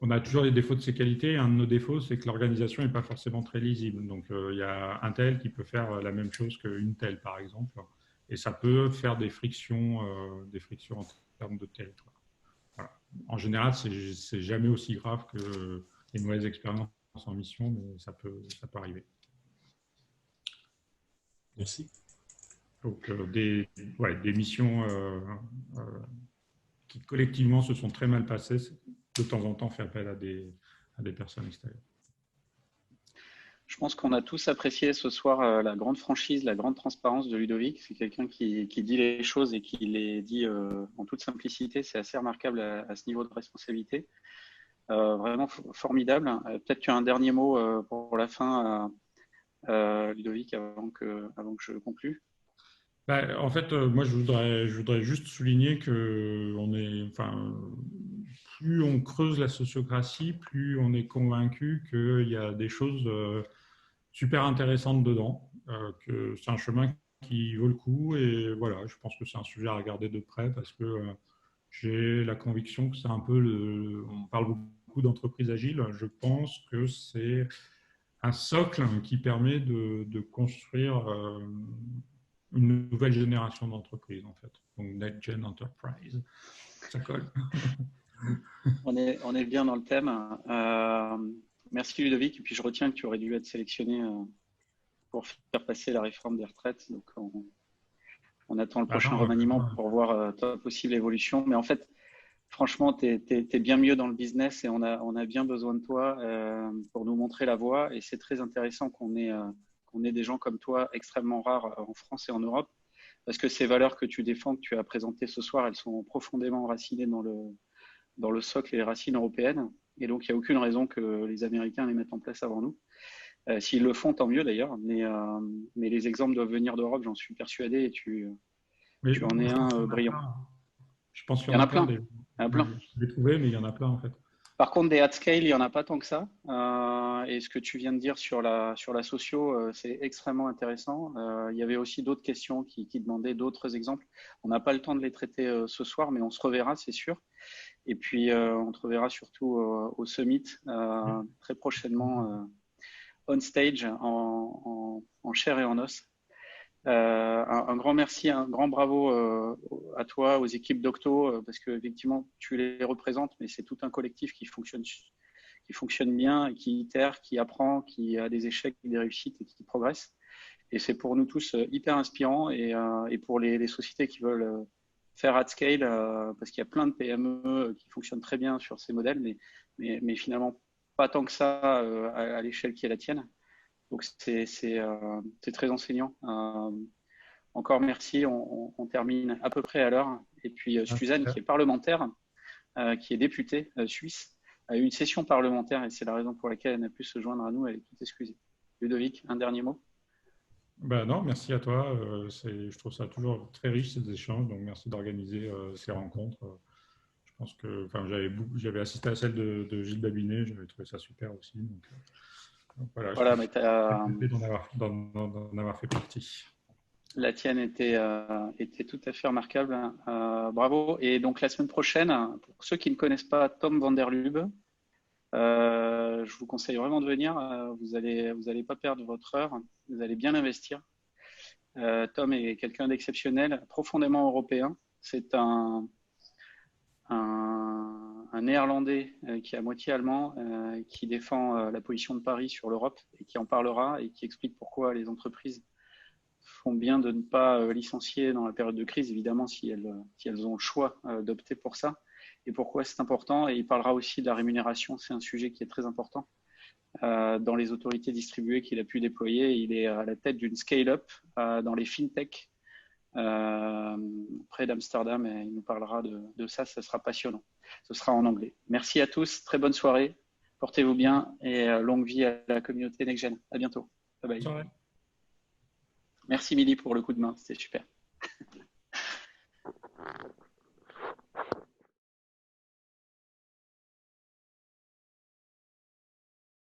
on a toujours les défauts de ses qualités, un de nos défauts, c'est que l'organisation n'est pas forcément très lisible. Donc, il y a un tel qui peut faire la même chose qu'une telle, par exemple, et ça peut faire des frictions en termes de territoire. Voilà. En général, c'est jamais aussi grave que les mauvaises expériences en mission, mais ça peut arriver. Merci. Donc, des missions qui collectivement se sont très mal passées, de temps en temps, fait appel à des personnes extérieures. Je pense qu'on a tous apprécié ce soir la grande franchise, la grande transparence de Ludovic. C'est quelqu'un qui dit les choses et qui les dit en toute simplicité. C'est assez remarquable à ce niveau de responsabilité. Vraiment formidable. Peut-être tu as un dernier mot pour la fin, Ludovic, avant que je conclue. En fait, moi, je voudrais juste souligner que plus on creuse la sociocratie, plus on est convaincu qu'il y a des choses super intéressantes dedans, que c'est un chemin qui vaut le coup. Et voilà, je pense que c'est un sujet à regarder de près parce que j'ai la conviction que c'est un peu on parle beaucoup d'entreprises agiles. Je pense que c'est un socle qui permet de construire une nouvelle génération d'entreprises, en fait. Donc, Next Gen Enterprise, ça colle. On est bien dans le thème. Merci Ludovic. Et puis, je retiens que tu aurais dû être sélectionné pour faire passer la réforme des retraites. Donc, on attend le prochain remaniement pour voir ta possible évolution. Mais en fait, franchement, tu es bien mieux dans le business et on a bien besoin de toi pour nous montrer la voie. Et c'est très intéressant qu'on ait des gens comme toi extrêmement rares en France et en Europe. Parce que ces valeurs que tu défends, que tu as présentées ce soir, elles sont profondément enracinées dans le socle et les racines européennes. Et donc, il n'y a aucune raison que les Américains les mettent en place avant nous. S'ils le font, tant mieux d'ailleurs. Mais les exemples doivent venir d'Europe, j'en suis persuadé. Et tu en es un brillant. Je pense qu'il y en a plein. Il y en a plein. Je l'ai trouvé, mais il y en a plein en fait. Par contre, des at scale, il n'y en a pas tant que ça. Et ce que tu viens de dire sur la socio, c'est extrêmement intéressant. Il y avait aussi d'autres questions qui demandaient d'autres exemples. On n'a pas le temps de les traiter ce soir, mais on se reverra, c'est sûr. Et puis, on te reverra surtout au Summit très prochainement on stage, en chair et en os. Un grand merci, un grand bravo à toi, aux équipes d'Octo, parce que effectivement tu les représentes, mais c'est tout un collectif qui fonctionne bien, qui itère, qui apprend, qui a des échecs, des réussites et qui progresse. Et c'est pour nous tous hyper inspirant et pour les sociétés qui veulent faire at scale, parce qu'il y a plein de PME qui fonctionnent très bien sur ces modèles, mais finalement pas tant que ça à l'échelle qui est la tienne. Donc, c'est très enseignant. Encore merci. On termine à peu près à l'heure. Et puis, Suzanne, qui est parlementaire, qui est députée suisse, a eu une session parlementaire et c'est la raison pour laquelle elle n'a pu se joindre à nous. Elle est toute excusée. Ludovic, un dernier mot? Non, merci à toi. Je trouve ça toujours très riche, ces échanges. Donc, merci d'organiser ces rencontres. Je pense que j'avais assisté à celle de Gilles Babinet. J'avais trouvé ça super aussi. Donc voilà, mais d'en avoir fait partie. La tienne était tout à fait remarquable. Bravo. Et donc la semaine prochaine, pour ceux qui ne connaissent pas Tom van der Lubbe, je vous conseille vraiment de venir. Vous allez pas perdre votre heure. Vous allez bien investir. Tom est quelqu'un d'exceptionnel, profondément européen. C'est un néerlandais qui est à moitié allemand, qui défend la position de Paris sur l'Europe et qui en parlera et qui explique pourquoi les entreprises font bien de ne pas licencier dans la période de crise, évidemment, si elles ont le choix d'opter pour ça, et pourquoi c'est important. Et il parlera aussi de la rémunération, c'est un sujet qui est très important. Dans les autorités distribuées qu'il a pu déployer, il est à la tête d'une scale-up dans les fintech près d'Amsterdam, et il nous parlera de ça. Ça sera passionnant. Ce sera en anglais. Merci à tous. Très bonne soirée. Portez-vous bien et longue vie à la communauté NextGen. À bientôt. Bye bye. Merci Milly pour le coup de main. C'était super.